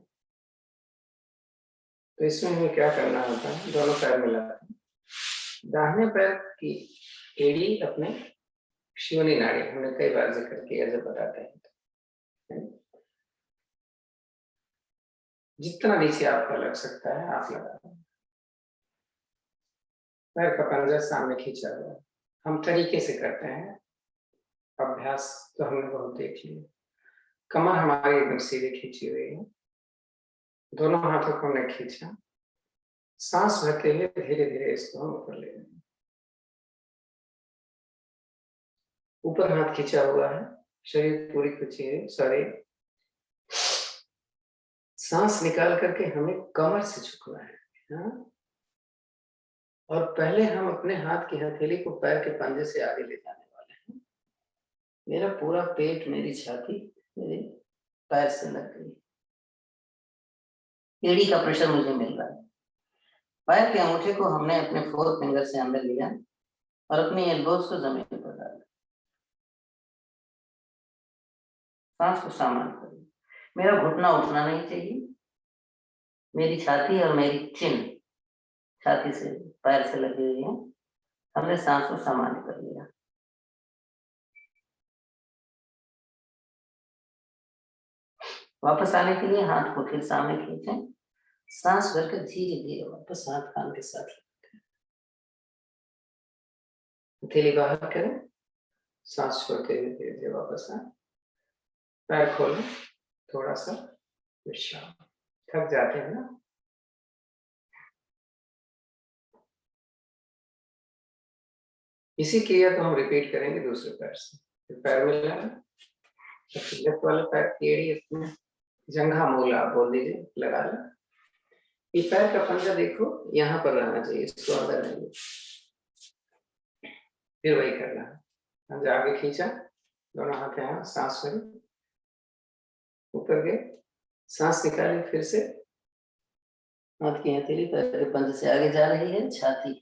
तो इसमें हमें क्या करना होता है, दोनों पैर मिलाते हैं, दाहिने पैर की एड़ी अपने शिवनी नाड़ी, हमने कई बार जिक्र किया जब बताते हैं, जितना नीचे आपका लग सकता है आप लगा दें। पैर का पंजा सामने खींचा हुआ है। हम तरीके से करते हैं, अभ्यास तो हमने बहुत देख लिया। कमर हमारी एकदम सीधी खींची हुई है, दोनों हाथों को हमने खींचा, सांस भरते हुए धीरे धीरे इसको हम ऊपर ले लेंगे। ऊपर हाथ खींचा हुआ है, शरीर पूरी खींची है, शरीर सांस निकाल करके हमें कमर से झुकना है। हाँ? और पहले हम अपने हाथ की हथेली को पैर के पंजे से आगे ले जाने वाले हैं। मेरा पूरा पेट, मेरी छाती मेरे पैर से लग गई, एड़ी का प्रेशर मुझे मिल रहा है। पैर के अंगूठे को हमने अपने 4 फिंगर से अंदर लिया और अपनी एल्बोज को जमीन पर डाला। सांस को सामान्य करिए। मेरा घुटना उठना नहीं चाहिए, मेरी छाती और मेरी चिन छाती से पैर से लगी हुई है। हमने सांस को सामान्य कर लिया। वापस आने के लिए हाथ को फिर सामने खींचें, सांस भरकर धीरे धीरे वापस हाथ कान के साथ हथेली बाहर करें, सांस छोड़ते हुए धीरे धीरे वापस आए, पैर खोलें, थोड़ा सा विश्राम। थक जाते हैं ना, इसी क्रिया को हम रिपीट करेंगे दूसरे पैर से। फिर पैर मिलाएं, लेफ्ट वाले पैर की एड़ी अपने जंघा मूला बोल दीजिए लगा लें। ये पैर का पंजा देखो यहाँ पर रहना चाहिए, इसको अंदर नहीं। फिर वही करना है, पंजा आगे खींचा, दोनों हाथ यहाँ, सांस भरी, ऊपर गए, सांस निकाली, फिर से हाथ की हथेली पैर के पंजे से आगे जा रही है, छाती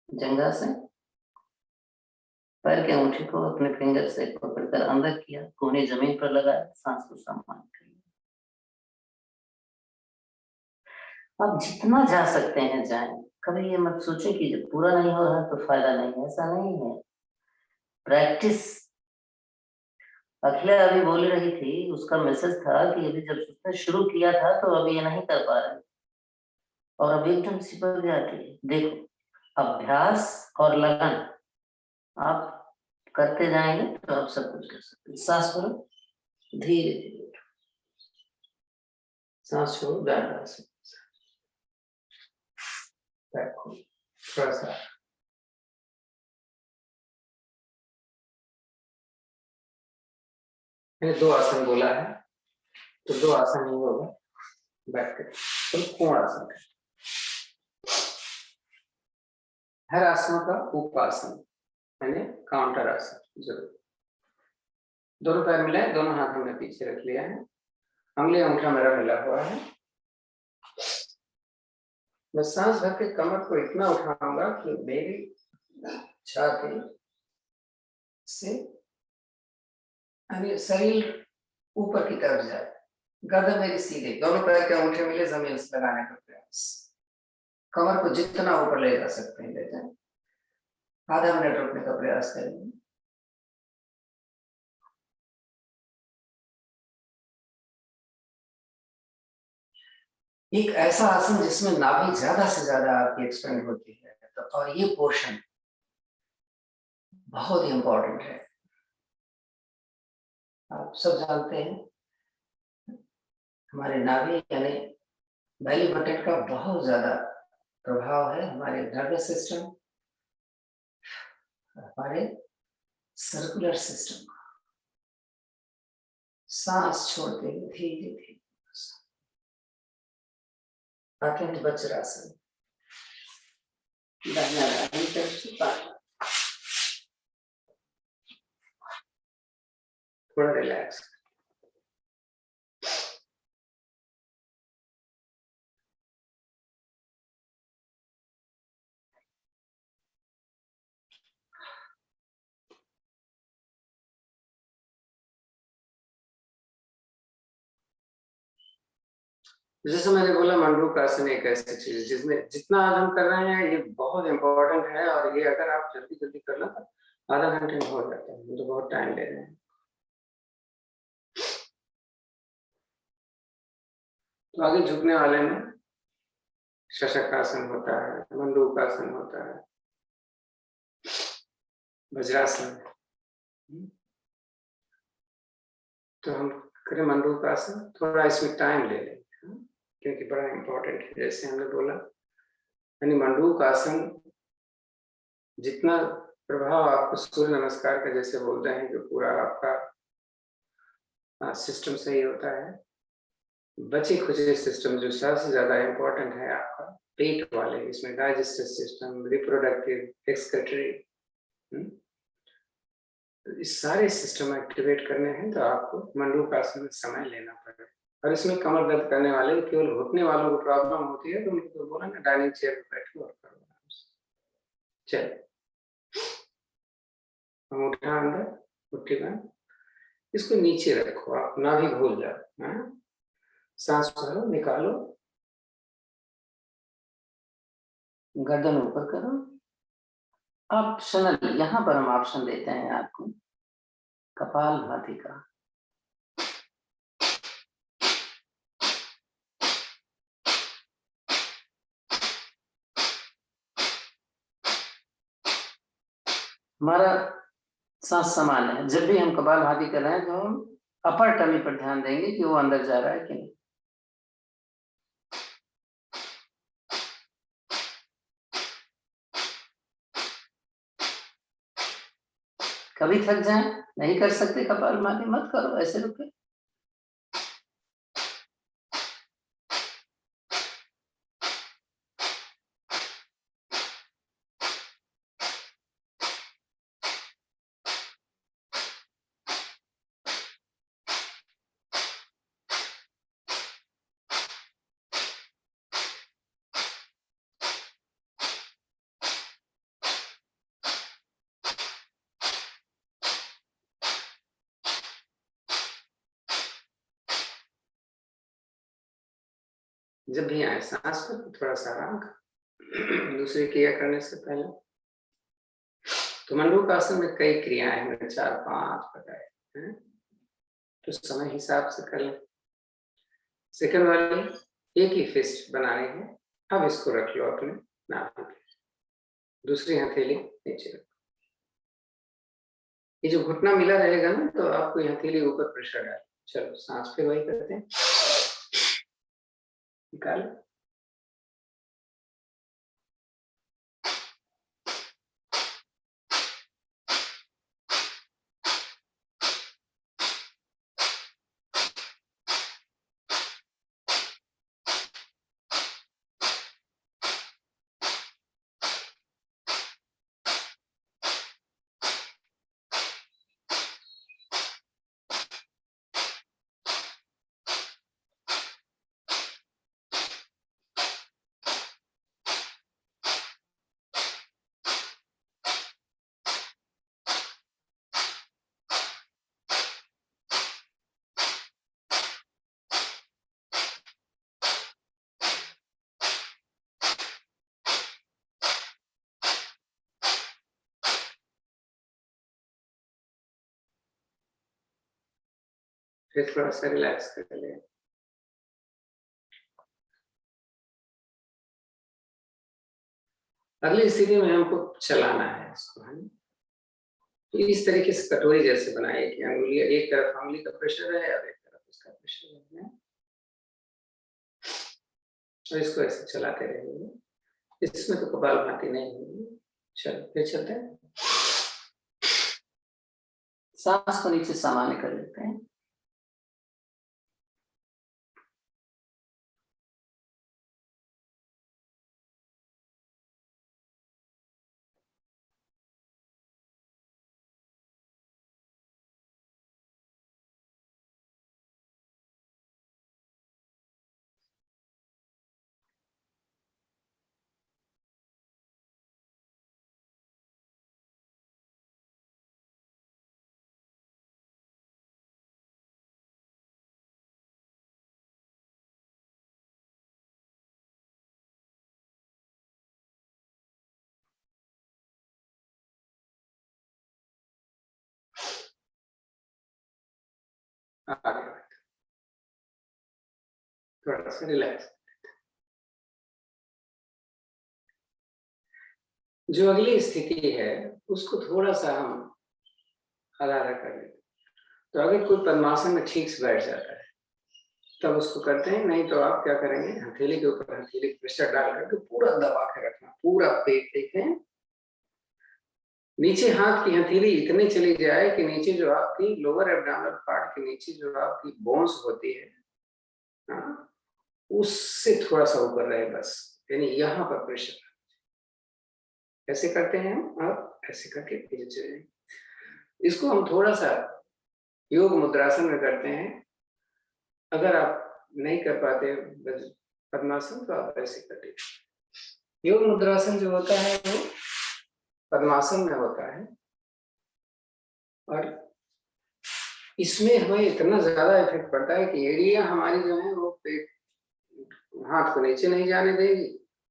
जंघा से पैर के अंगूठे को अपने फिंगर से पकड़कर अंदर किया, कोहनी जमीन पर लगाया, सांस को सम्मान किया। आप जितना जा सकते हैं जाएं, कभी ये मत सोचें कि जब पूरा नहीं हो रहा तो फायदा नहीं, ऐसा नहीं है। प्रैक्टिस, अखिला अभी बोल रही थी, उसका मैसेज था कि अभी जब उसने शुरू किया था तो अभी ये नहीं कर पा रहे और अभी एकदम सिपक जाती है। देखो, अभ्यास और लगन आप करते जाएंगे तो आप सब कुछ कर सकते हैं। सांस करो, धीरे धीरे सांस छोड़ो, डाल से थोड़ा सा। मैंने 2 आसन बोला है तो 2 आसन ही होगा, बैठ कर तो कोण आसन। हर आसनों का उपासन यानी काउंटर आसन जरूर। दोनों पैर मिलाए, दोनों हाथ हमने पीछे रख लिया है, अंगुली अंगूठा मेरा मिला हुआ है। मैं सांस भर के कमर को इतना उठाऊंगा कि मेरी छाती से शरीर ऊपर की तरफ जाए, गर्दन मेरी सीधे, दोनों पैर के अंगूठे मिले, जमीन से लगाने का प्रयास। कमर को जितना ऊपर ले जा सकते हैं ले जाए, आधा मिनट रुकने का प्रयास करेंगे। एक ऐसा आसन जिसमें नाभि ज्यादा से ज्यादा आपकी एक्सपेंड होती है, तो और ये पोर्शन बहुत ही इंपॉर्टेंट है। आप सब जानते हैं हमारे नाभि यानी बेली बटन का बहुत ज्यादा प्रभाव है हमारे नर्वस सिस्टम, हमारे सर्कुलर सिस्टम का। सांस छोड़ते हुए धीरे धीरे अखंड वज्रासन। दाहिना दाहिनी तरफ से बाएं। थोड़ा रिलैक्स। जैसे मैंने बोला, मंडूक आसन एक ऐसी चीज जिसमें जितना आज हम कर रहे हैं ये बहुत इंपॉर्टेंट है, और ये अगर आप जल्दी जल्दी कर लो तो आधा घंटे में हो जाता है, तो बहुत टाइम ले रहे हैं। तो आगे झुकने वाले में शशकासन होता है, मंडूकासन होता है, वज्रासन। तो हम करें मंडूकासन, थोड़ा इसमें टाइम ले लें क्योंकि बड़ा इंपॉर्टेंट है। जैसे हमने बोला, यानी मंडूकासन जितना प्रभाव आपको सूर्य नमस्कार का जैसे बोलते हैं कि पूरा आपका सिस्टम सही होता है, बचे खुचे सिस्टम जो सबसे ज्यादा इंपॉर्टेंट है आपका पेट वाले, इसमें डाइजेस्टिव सिस्टम, रिप्रोडक्टिव, एक्सक्रीटरी, तो इस सारे सिस्टम एक्टिवेट करने हैं तो आपको मंडूकासन में समय लेना पड़ेगा। और इसमें कमर दर्द करने वाले, केवल घुटने वालों को प्रॉब्लम होती है तो उनको तो बोला ना डाइनिंग चेयर पर बैठो और करो। चलो, अंगूठा अंदर, मुट्ठी बंद, इसको नीचे रखो, आप ना भी भूल जाओ। सांस भरो, निकालो, गर्दन ऊपर करो। ऑप्शनल, यहाँ पर हम ऑप्शन देते हैं आपको कपालभाति का। हमारा सांस समान है, जब भी हम कपालभाति कर रहे हैं तो हम अपर टमी पर ध्यान देंगे कि वो अंदर जा रहा है कि नहीं। कभी थक जाए, नहीं कर सकते कपालभाति, मत करो, ऐसे रुके। जब भी आए सांस को थोड़ा सा आराम कर दूसरी क्रिया करने से पहले। तो मंडूकासन में कई क्रियाएं हैं, 4-5 बताए हैं, तो समय हिसाब से कर लें। सेकंड वाली, एक ही फिस्ट बनानी है, अब इसको रख लो अपने नाभि पे, दूसरी हथेली नीचे रखो। ये जो घुटना मिला रहेगा ना, तो आपको ये हथेली ऊपर प्रेशर डाल। चलो सांस पे वही करते हैं, निकालो, फिर थोड़ा सा रिलैक्स कर ले। अगली स्थिति में हमको चलाना है इसको, है ना? तो इस तरीके से कटोरी जैसे बनाइए कि अंगुली एक तरफ अंगुली का प्रेशर है और एक तरफ इसका प्रेशर है, और इसको ऐसे चलाते रहेंगे। इसमें तो कपालभाति नहीं होगी। चलो फिर चलते हैं, सांस को नीचे सामान्य कर लेते हैं। आगे बढ़ते, थोड़ा सा रिलैक्स। जो अगली स्थिति है उसको थोड़ा सा हम आधा कर लेते। तो अगर कोई पद्मासन में ठीक से बैठ जाता है तब उसको करते हैं, नहीं तो आप क्या करेंगे, हथेली के ऊपर हथेली प्रेशर डाल करके पूरा दबा के रखना, पूरा पेट देखें, नीचे हाथ की हथेली इतने चली जाए कि नीचे जो आपकी लोअर एब्डोमिनल पार्ट के नीचे जो आपकी बोन्स होती है, हाँ, उससे थोड़ा सा ऊपर रहे बस, यानी यहाँ पर प्रेशर। ऐसे करते हैं हम, आप ऐसे करके पीछे चले। इसको हम थोड़ा सा योग मुद्रासन में करते हैं। अगर आप नहीं कर पाते पद्मासन तो आप ऐसे करिए। योग मुद्रासन जो होता है वो पद्मासन में होता है, और इसमें हमें इतना ज्यादा इफेक्ट पड़ता है कि एड़ियां हमारी जो है वो पेट हाथ को नीचे नहीं जाने देगी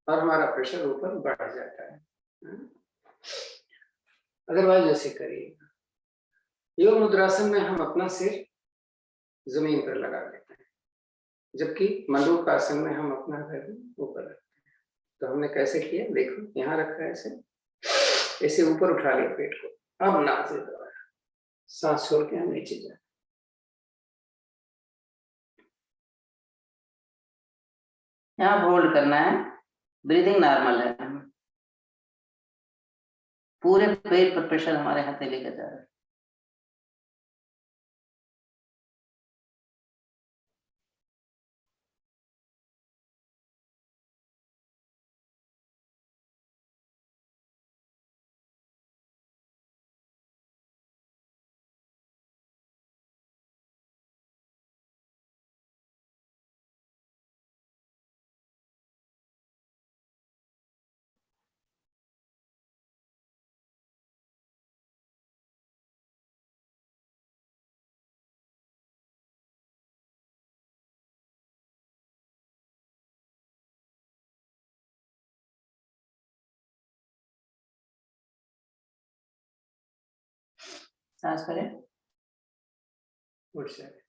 और हमारा प्रेशर ऊपर बढ़ जाता है। अदरवाइज ऐसे करिएगा। योग मुद्रासन में हम अपना सिर जमीन पर लगा देते हैं, जबकि मलूक आसन में हम अपना गर्दन ऊपर रखते हैं। तो हमने कैसे किया, देखो यहाँ रखा है, ऐसे ऊपर उठा लिया पेट को, अब नाक से दबाया, सांस छोड़ के हम नीचे जाए। यहाँ होल्ड करना है, ब्रीदिंग नॉर्मल है, पूरे पेट पर प्रेशर हमारे हथेली का जा रहा है। सांस करें, उठ जाए।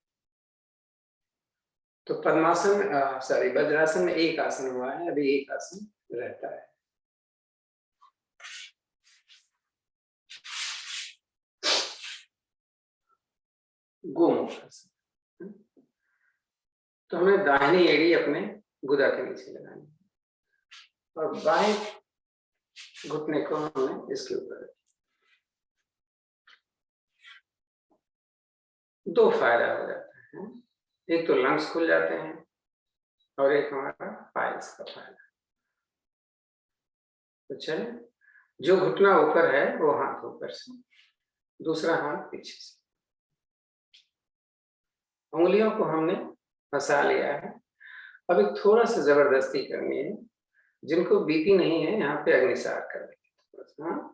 तो पद्मासन सॉरी वज्रासन में एक आसन हुआ है, अभी एक आसन रहता है। गोमुख आसन। तो हमें दाहिनी एड़ी अपने गुदा के नीचे लगानी है और बाएं घुटने को हमने इसके ऊपर। दो फायदा हो जाता है, एक तो लंग्स खुल जाते हैं और एक हमारा पाइल्स का फायदा। तो चले, जो घुटना ऊपर है वो हाथ ऊपर से, दूसरा हाथ पीछे से, उंगलियों को हमने फंसा लिया है। अभी थोड़ा सा जबरदस्ती करनी है, जिनको बीपी नहीं है यहाँ पे अग्निसार कर देंगे। हाँ,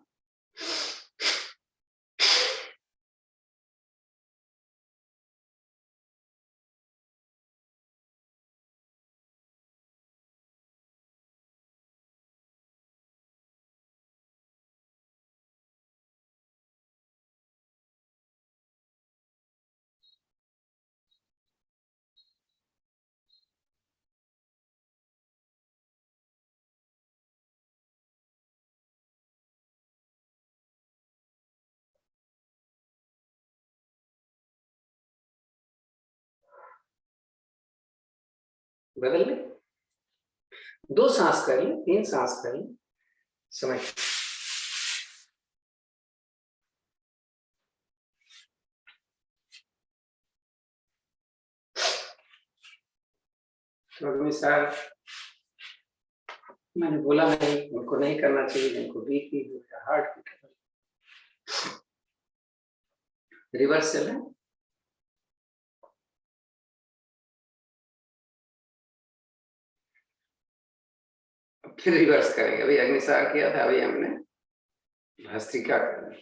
बदल ले, दो सांस कर ले, तीन सांस कर ले, समझ। अग्निसार मैंने बोला नहीं, उनको नहीं करना चाहिए जिनको बीपी हो या हार्ट की ट्रबल। रिवर्स चले, फिर रिवर्स करेंगे। अभी अग्निसार किया था, अभी हमने भस्त्रिका करनी।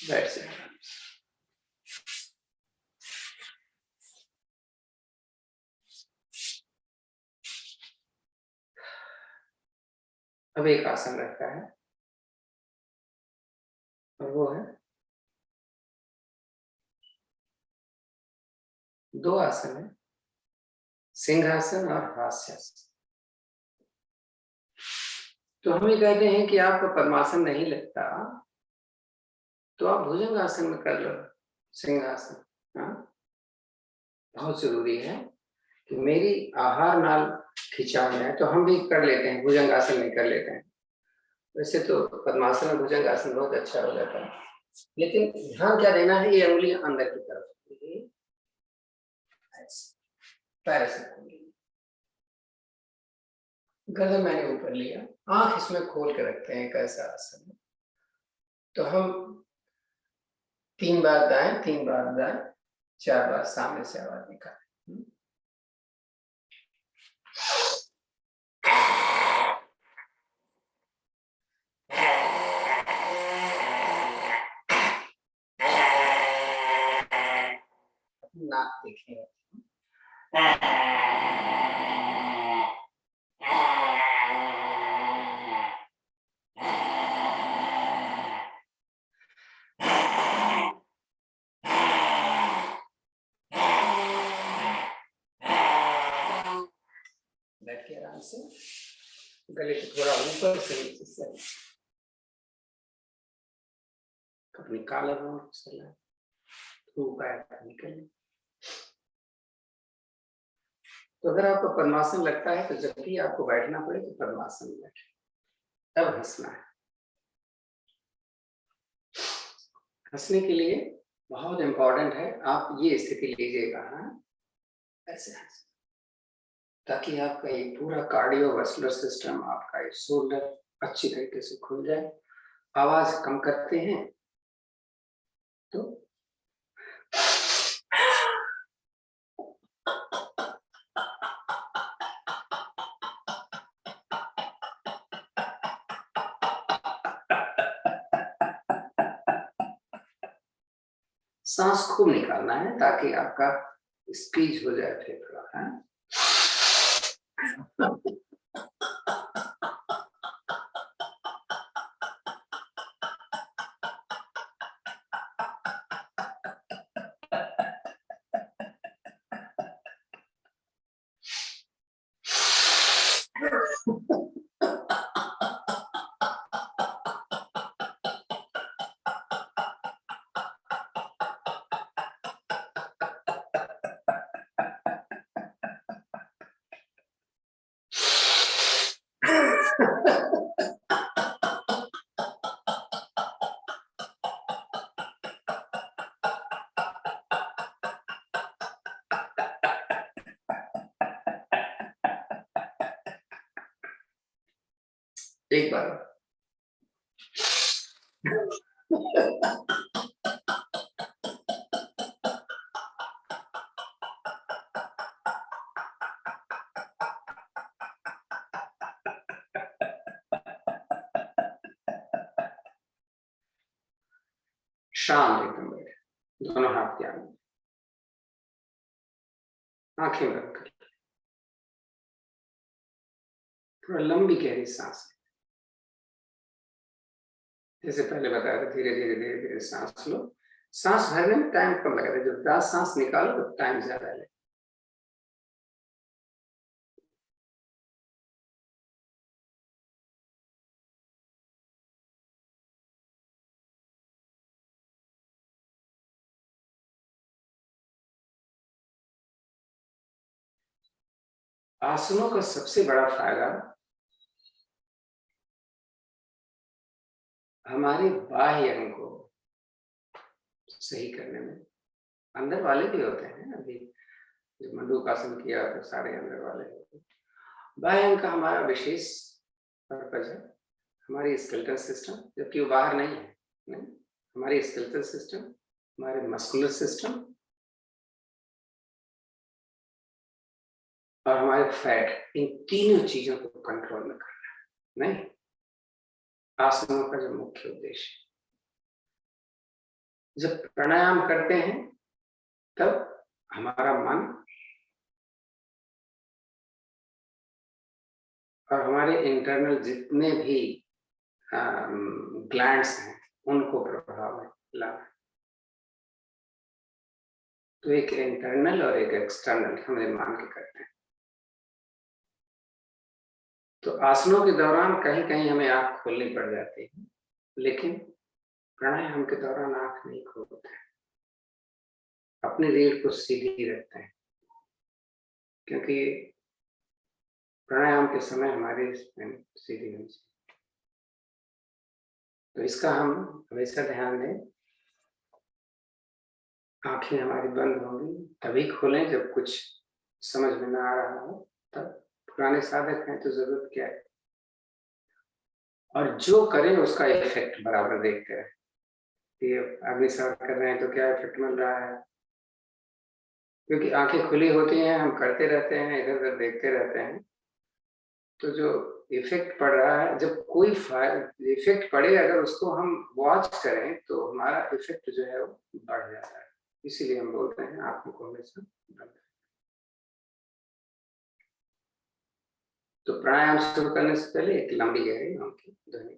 बैठ जाए। अब एक आसन रखा है और वो है, दो आसन है, सिंहासन और हास्यासन। तो हम ये कहते हैं कि आपका पद्मासन नहीं लगता तो आप भुजंगासन में कर लो, सिंहासन। हाँ, बहुत जरूरी है कि मेरी आहार नाल खिंचाव है, तो हम भी कर लेते हैं, भुजंगासन में कर लेते हैं। वैसे तो पद्मासन और भुजंगासन बहुत अच्छा हो जाता है, लेकिन ध्यान क्या देना है, ये उंगलियां अंदर की तरफ, पैर से खोलिए, गर्दन मैंने ऊपर लिया, आंख इसमें खोल के रखते हैं, कैसा आसन है। तो हम 3 बार दाएं, 3 बार दाएं, 4 बार सामने से आवाज निकालें। नाक देखें, बैठ के आराम से, गले को थोड़ा ऊपर से नीचे से अपनी काला ऊपर निकले। तो अगर आपको पद्मासन लगता है तो जब भी आपको बैठना पड़े तो पद्मासन में बैठे, तब हंसना है। हंसने के लिए बहुत इंपॉर्टेंट है, आप ये स्थिति लीजिएगा, हाँ, ऐसे हंस, ताकि आपका ये पूरा कार्डियोवास्कुलर सिस्टम, आपका ये शोल्डर अच्छी तरीके से खुल जाए। आवाज कम करते हैं तो सांस खूब निकालना है ताकि आपका स्क्वीज हो जाए फेफड़ा, है। एक बार शांत एकदम बैठे, दोनों हाथ के आगे, आंखें बंद कर, थोड़ा लंबी गहरी सांस, जैसे पहले बताया था, धीरे धीरे धीरे धीरे सांस लो। सांस भरने में टाइम कम लगता है, जब 10 सांस निकालो तो टाइम ज्यादा लगे। आसनों का सबसे बड़ा फायदा हमारे बाह्य अंग को सही करने में, अंदर वाले भी होते हैं, अभी जब मंडूकासन किया तो सारे अंदर वाले होते हैं। बाह्य अंग का हमारा विशेष पर्पज है हमारी स्केलेटल सिस्टम, जबकि वो बाहर नहीं है, नहीं, हमारी स्केलेटल सिस्टम, हमारे मस्कुलर सिस्टम और हमारे फैट, इन तीनों चीजों को कंट्रोल में करना, नहीं, आसनों का जो मुख्य उद्देश्य। जब प्राणायाम करते हैं तब हमारा मन और हमारे इंटरनल जितने भी ग्लैंड्स हैं उनको प्रभाव लाना। तो एक इंटरनल और एक एक्सटर्नल हम मान के करते हैं। तो आसनों के दौरान कहीं कहीं हमें आंख खोलनी पड़ जाती है, लेकिन प्राणायाम के दौरान आंख नहीं खोलते हैं, अपनी रीढ़ को सीधी रखते हैं, क्योंकि प्राणायाम के समय हमारी स्पाइन सीधी होनी चाहिए। तो इसका हम हमेशा ध्यान दें। आंखें हमारी बंद होंगी तभी खोलें जब कुछ समझ में ना आ रहा हो, तब पुराने साधक हैं तो जरूरत क्या है। और जो करें उसका इफेक्ट बराबर देखते रहे। ये अग्निसार कर रहे हैं तो क्या इफेक्ट मिल रहा है, क्योंकि आंखें खुली होती हैं, हम करते रहते हैं, इधर उधर देखते रहते हैं, तो जो इफेक्ट पड़ रहा है, जब कोई इफेक्ट पड़े अगर उसको हम वॉच करें तो हमारा इफेक्ट जो है वो बढ़ जाता है। इसीलिए हम बोलते हैं आंखों को हमेशा बंद। तो प्राणायाम शुरू करने से पहले एक लंबी गहरी ओम की ध्वनि।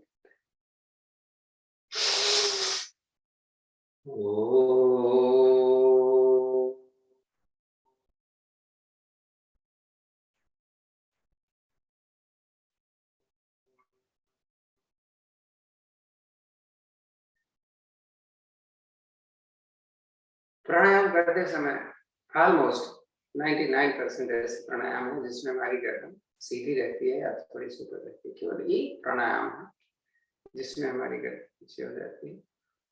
प्राणायाम करते समय ऑलमोस्ट 99% ऐसे प्राणायाम है जिसमें हमारी गर्दन सीधी रहती है या थोड़ी सी ऊपर रहती है। केवल एक प्राणायाम है जिसमें हमारी गर्दन पीछे हो जाती है,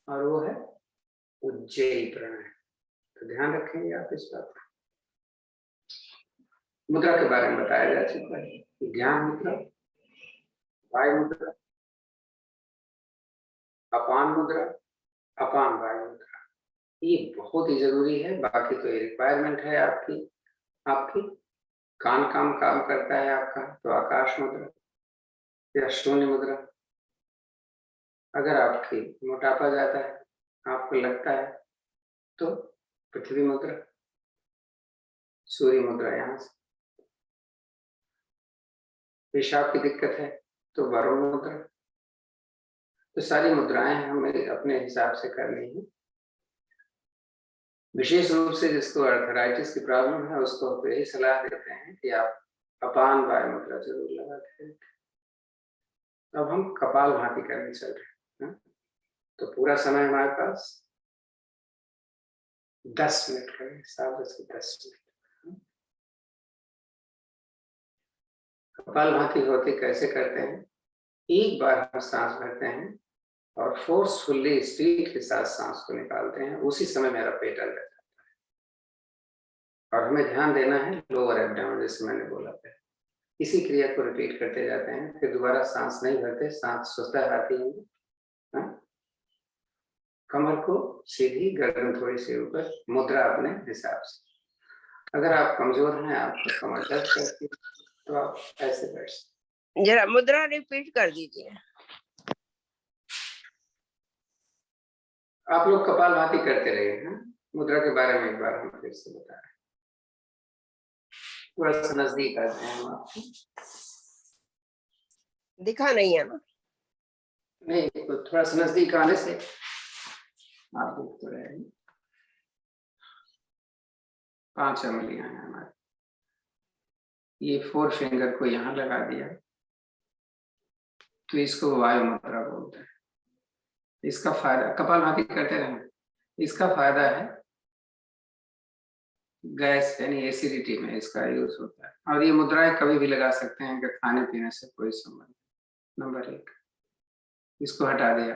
और वो है उज्जयी प्राणायाम। तो ध्यान रखेंगे आप इस बात का। मुद्रा के बारे में बताया जा चुका है। ज्ञान मुद्रा, वायु मुद्रा, अपान मुद्रा, अपान वायु मुद्रा, ये बहुत ही जरूरी है। बाकी तो ये रिक्वायरमेंट है आपकी। आपकी काम करता है आपका तो आकाश मुद्रा या शून्य मुद्रा। अगर आपकी मोटापा जाता है, आपको लगता है, तो पृथ्वी मुद्रा, सूर्य मुद्रा। यहाँ से पेशाब की दिक्कत है तो वरुण मुद्रा। तो सारी मुद्राएं हमें अपने हिसाब से करनी है। विशेष रूप से जिसको अर्थराइटिस की प्रॉब्लम है उसको यही सलाह देते हैं कि आप अपान वायु मुद्रा जरूर लगाते हैं। अब हम कपालभाति करने चल रहे हैं। तो पूरा समय हमारे पास 10 मिनट करें, 7:10 मिनट। कपालभाति होती कैसे करते हैं? एक बार हम सांस भरते हैं और फोर्सफुली स्पीड के साथ सांस को निकालते हैं। उसी समय मेरा पेट अंदर जाता है और हमें ध्यान देना है लोअर एब्डोमेन, जैसे मैंने बोला था। इसी क्रिया को रिपीट करते जाते हैं। फिर दोबारा सांस नहीं भरते, सांस स्वतः आती है। कमर को सीधी, गर्दन थोड़ी सी ऊपर, मुद्रा अपने हिसाब से। अगर आप कमजोर हैं, आपको कमर दर्द करती है, तो आप ऐसे बैठ सकते। जरा मुद्रा रिपीट कर दीजिए। आप लोग कपालभाति करते रहे हैं। मुद्रा के बारे में एक बार हम फिर से बता रहे हैं। थोड़ा सा नजदीक आते हैं हम आपको। दिखा नहीं है ना? नहीं, तो थोड़ा सा नजदीक आने से आप देख तो रहे हैं। 5 अंगुलियां हैं हमारी। ये 4 फिंगर को यहाँ लगा दिया तो इसको वायु मुद्रा बोलते हैं। इसका फायदा, कपालभाति करते रहें, इसका फायदा है गैस यानी एसिडिटी में इसका यूज होता है। और ये मुद्राएं कभी भी लगा सकते हैं कि खाने पीने से कोई संबंध। नंबर 1, इसको हटा दिया।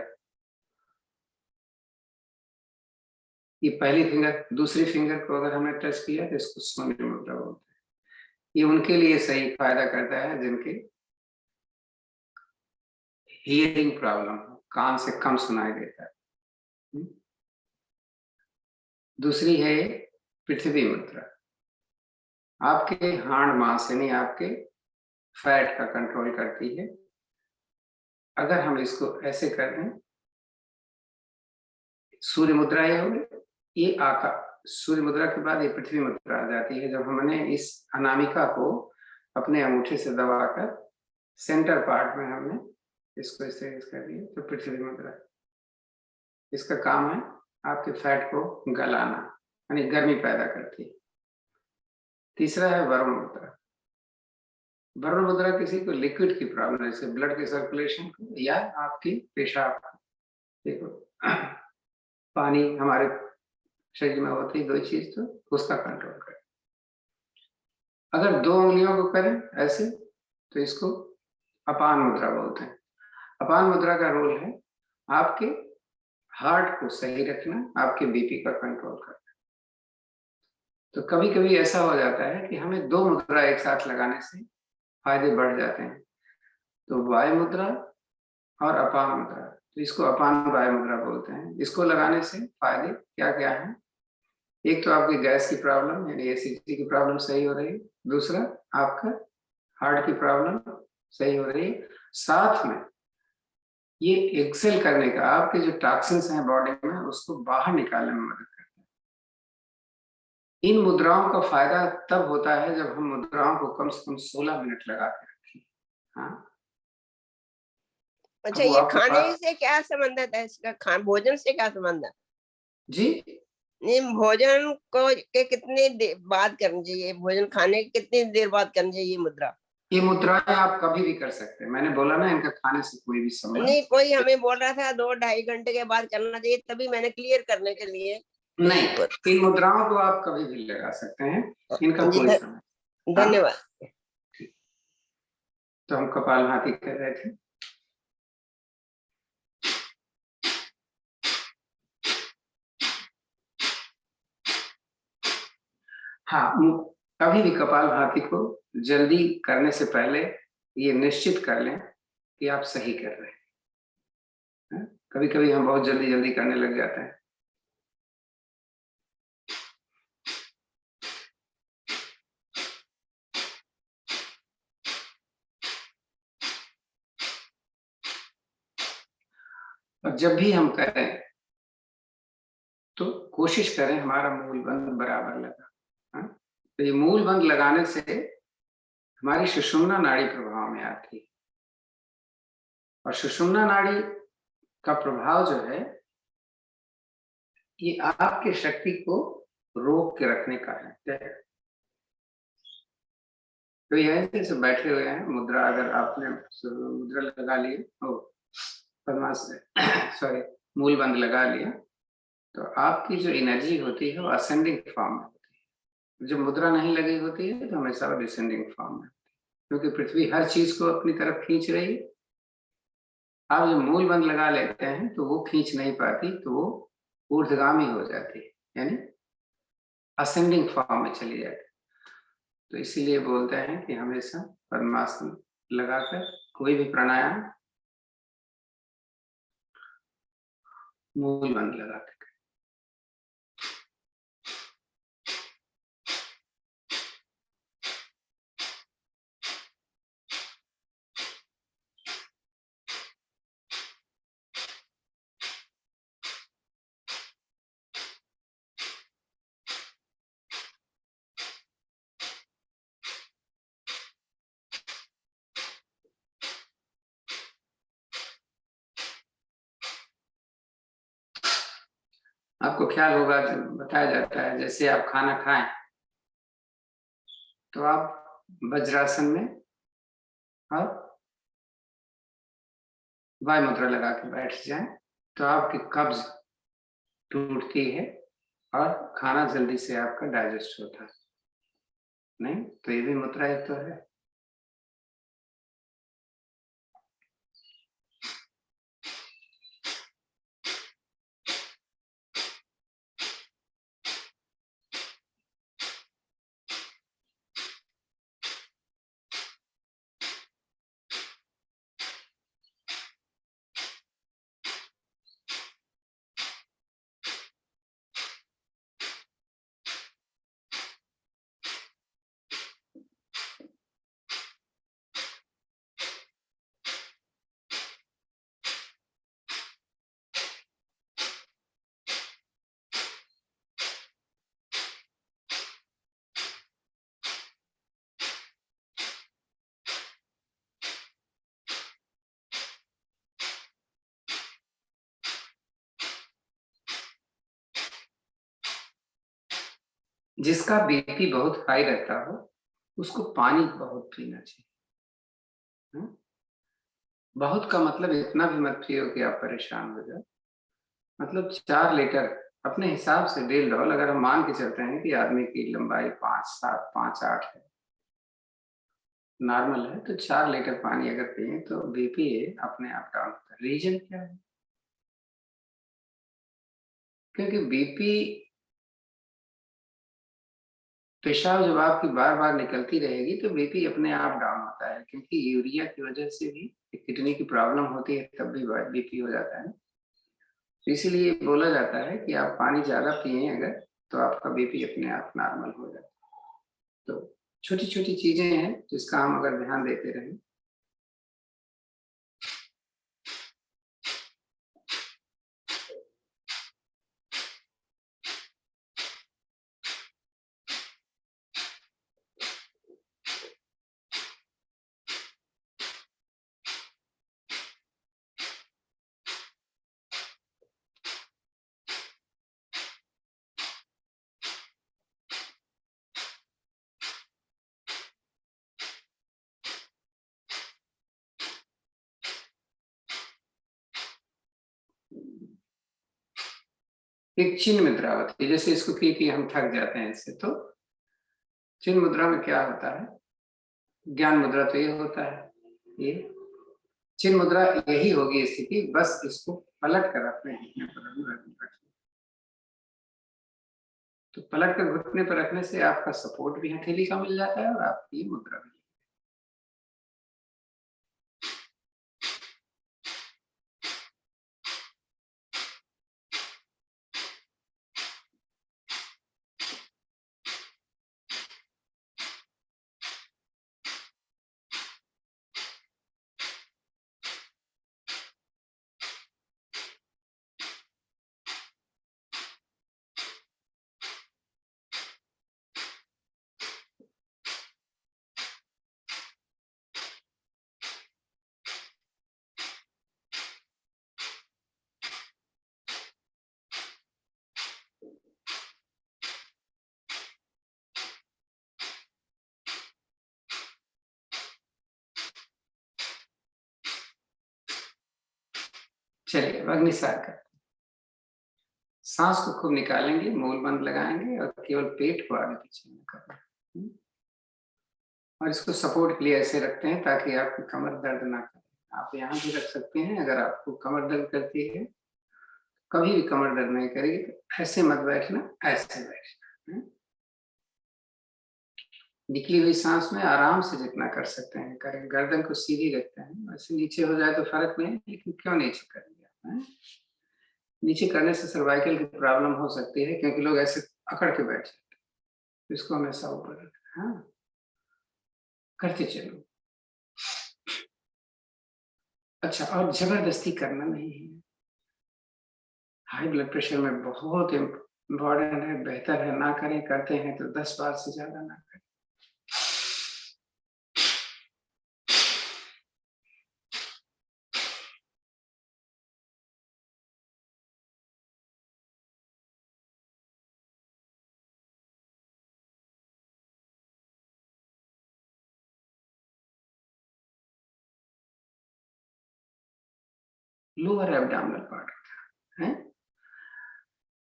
ये पहली फिंगर, दूसरी फिंगर को अगर हमने टच किया तो इसको शून्य मुद्रा बोलते हैं। ये उनके लिए सही फायदा करता है जिनके हियरिंग प्रॉब्लम हो, कान से कम सुनाई देता है। दूसरी है पृथ्वी मुद्रा। आपके हाड़ मांस यानी आपके फैट का कंट्रोल करती है। अगर हम इसको ऐसे कर दें, सूर्य मुद्रा ये हो गई, ये आकार सूर्य मुद्रा के बाद ये पृथ्वी मुद्रा आ जाती है, जब हमने इस अनामिका को अपने अंगूठे से दबाकर सेंटर पार्ट में हमने इसको इस तरह कर दिया, तो पृथ्वी मुद्रा। इसका काम है आपके फैट को गलाना, यानी गर्मी पैदा करती है। तीसरा है वरुण मुद्रा। वरुण मुद्रा किसी को लिक्विड की प्रॉब्लम, जैसे ब्लड के सर्कुलेशन को या आपकी पेशाब को, देखो पानी हमारे शरीर में होती है 2 चीज, तो उसका कंट्रोल करें। अगर 2 उंगलियों को करें ऐसे, तो इसको अपान मुद्रा बोलते हैं। अपान मुद्रा का रोल है आपके हार्ट को सही रखना, आपके बीपी का कंट्रोल करना। तो कभी कभी ऐसा हो जाता है कि हमें 2 मुद्रा एक साथ लगाने से फायदे बढ़ जाते हैं, तो वायु मुद्रा और अपान मुद्रा, तो इसको अपान वायु मुद्रा बोलते हैं। इसको लगाने से फायदे क्या क्या हैं? एक तो आपकी गैस की प्रॉब्लम यानी एसिडिटी की प्रॉब्लम सही हो रही है, दूसरा आपका हार्ट की प्रॉब्लम सही हो रही है, साथ में ये एक्सेल करने का, आपके जो टॉक्सिन्स हैं बॉडी में उसको बाहर निकालने में मदद करता है। इन मुद्राओं का फायदा तब होता है जब हम मुद्राओं को कम से कम 16 मिनट लगा के रखें। हाँ, अच्छा, अब वो ये आपके खाने पास से क्या संबंध है इसका? भोजन से क्या संबंध है? जी, नहीं, भोजन को के कितने बाद करनी चाहिए? भोजन खाने के कितनी देर बाद करनी चाहिए ये मुद्रा? ये मुद्राएं आप कभी भी कर सकते हैं, मैंने बोला ना इनका खाने से कोई भी संबंध नहीं, कोई हमें बोल रहा था 2-2.5 घंटे के बाद करना चाहिए, तभी मैंने क्लियर करने के लिए। नहीं। इन मुद्राओं को आप कभी भी लगा सकते हैं, इनका जी, कोई समय। हाँ, धन्यवाद। तो हम कपालभाति कर रहे थे। हाँ, कभी भी कपालभाति को जल्दी करने से पहले ये निश्चित कर लें कि आप सही कर रहे हैं। कभी कभी हम बहुत जल्दी जल्दी करने लग जाते हैं। और जब भी हम करें तो कोशिश करें हमारा मूल बंध बराबर लगा। हाँ? तो ये मूल बंध लगाने से हमारी सुषुम्ना नाड़ी प्रभाव में आती है, और सुषुम्ना नाड़ी का प्रभाव जो है ये आपके शक्ति को रोक के रखने का है। तो यह जैसे बैठे हुए हैं, मुद्रा अगर आपने मुद्रा लगा ली, पद्मासन सॉरी मूल बंध लगा लिया, तो आपकी जो एनर्जी होती है वो असेंडिंग फॉर्म में होती है। जब मुद्रा नहीं लगी होती है तो हमेशा वो डिसेंडिंग फॉर्म में, क्योंकि पृथ्वी हर चीज को अपनी तरफ खींच रही है। आप जब मूल बंध लगा लेते हैं तो वो खींच नहीं पाती, तो वो ऊर्ध्वगामी हो जाती है, यानी असेंडिंग फॉर्म में चली जाती है। तो इसीलिए बोलते हैं कि हमेशा पद्मासन लगाकर कोई भी प्राणायाम मूल बंध लगाकर। आपको ख्याल होगा जब बताया जाता है जैसे आप खाना खाएं तो आप वज्रासन में और वायु मुद्रा लगा के बैठ जाएं, तो आपकी कब्ज टूटती है और खाना जल्दी से आपका डाइजेस्ट होता है। नहीं तो ये भी मुद्रा एक तो है। जिसका बीपी बहुत हाई रहता हो उसको पानी बहुत पीना चाहिए। बहुत का मतलब इतना भी मत पियो कि आप परेशान हो जाओ। मतलब 4 लीटर अपने हिसाब से डेल डॉल, अगर हम मान के चलते हैं कि आदमी की लंबाई 5'7", 5'8" है, नॉर्मल है, तो 4 लीटर पानी अगर पिए तो बीपी अपने आप डाउन होता है। रीजन क्या है? क्योंकि बीपी पेशाब जब आपकी बार-बार निकलती रहेगी तो बीपी अपने आप डाउन होता है, क्योंकि यूरिया की वजह से भी किडनी की प्रॉब्लम होती है, तब भी बीपी हो जाता है। तो इसीलिए बोला जाता है कि आप पानी ज़्यादा पिएँ अगर, तो आपका बीपी अपने आप नॉर्मल हो जाता है। तो छोटी-छोटी चीज़ें हैं जिसका हम अगर ध्यान देते रहें। एक चिन्ह मुद्रा होती है, जैसे इसको की हम थक जाते हैं इससे, तो चिन्ह मुद्रा में क्या होता है? ज्ञान मुद्रा तो ये होता है, ये चिन्ह मुद्रा यही होगी स्थिति, बस इसको पलट कर अपने घुटने पर रखना। तो पलट कर घुटने पर रखने से आपका सपोर्ट भी हथेली का मिल जाता है और आपकी मुद्रा भी। चलिए अब अग्निसार करते हैं। सांस को खूब निकालेंगे, मूल बंद लगाएंगे और केवल पेट को आगे पीछे न करना। और इसको सपोर्ट के लिए ऐसे रखते हैं ताकि आपकी कमर दर्द ना करे। आप यहाँ भी रख सकते हैं अगर आपको कमर दर्द करती है। कभी भी कमर दर्द नहीं करेगी तो ऐसे मत बैठना, ऐसे बैठना। निकली हुई सांस में आराम से जितना कर सकते हैं करें। गर्दन को सीधी रखते हैं, वैसे नीचे हो जाए तो फर्क नहीं, लेकिन क्यों नीचे करेंगे? नीचे करने से सर्वाइकल की प्रॉब्लम हो सकती है, क्योंकि लोग ऐसे अकड़ के बैठ जाते हैं। इसको हमेशा ऊपर रखना। हाँ, करते चलो। अच्छा, और जबरदस्ती करना नहीं है। हाई ब्लड प्रेशर में बहुत इम्पोर्टेंट है, बेहतर है ना करें, करते हैं तो 10 बार से ज्यादा ना करें। लोअर एब्डोमिनल पार्ट होता है,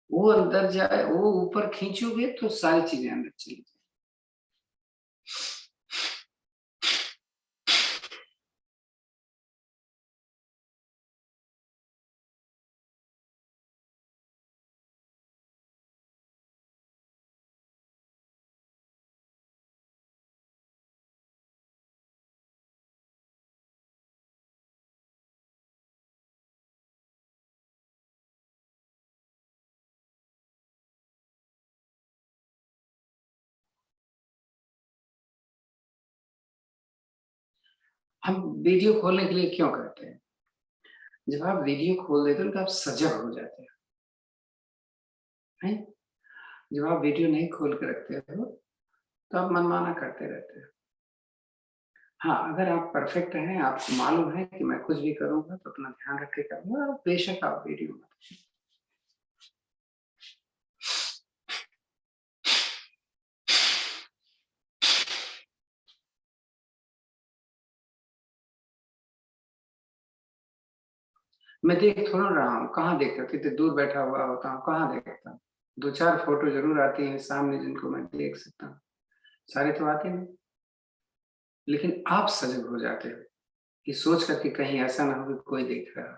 वो अंदर जाए, वो ऊपर खींचोगे तो सारी चीजें अंदर चली जाए। हम वीडियो खोलने के लिए क्यों करते हैं? जब आप वीडियो खोल देते हो तो आप सजग हो जाते हैं। जब आप वीडियो नहीं खोल के रखते हो तो आप मनमाना करते रहते हो। हाँ, अगर आप परफेक्ट हैं, आपको मालूम है कि मैं कुछ भी करूँगा तो अपना ध्यान रख के करूँगा, और बेशक आप वीडियो मत मैं देख थोड़ा रहा हूँ, कहाँ देखता हूँ, कितने दूर बैठा हुआ होता हूँ, कहाँ देखता हूँ। 2-4 फोटो जरूर आती हैं सामने जिनको मैं देख सकता हूँ, सारे तो आते नहीं। लेकिन आप सजग हो जाते हो कि सोच करके कहीं ऐसा ना हो कि कोई देख रहा हो।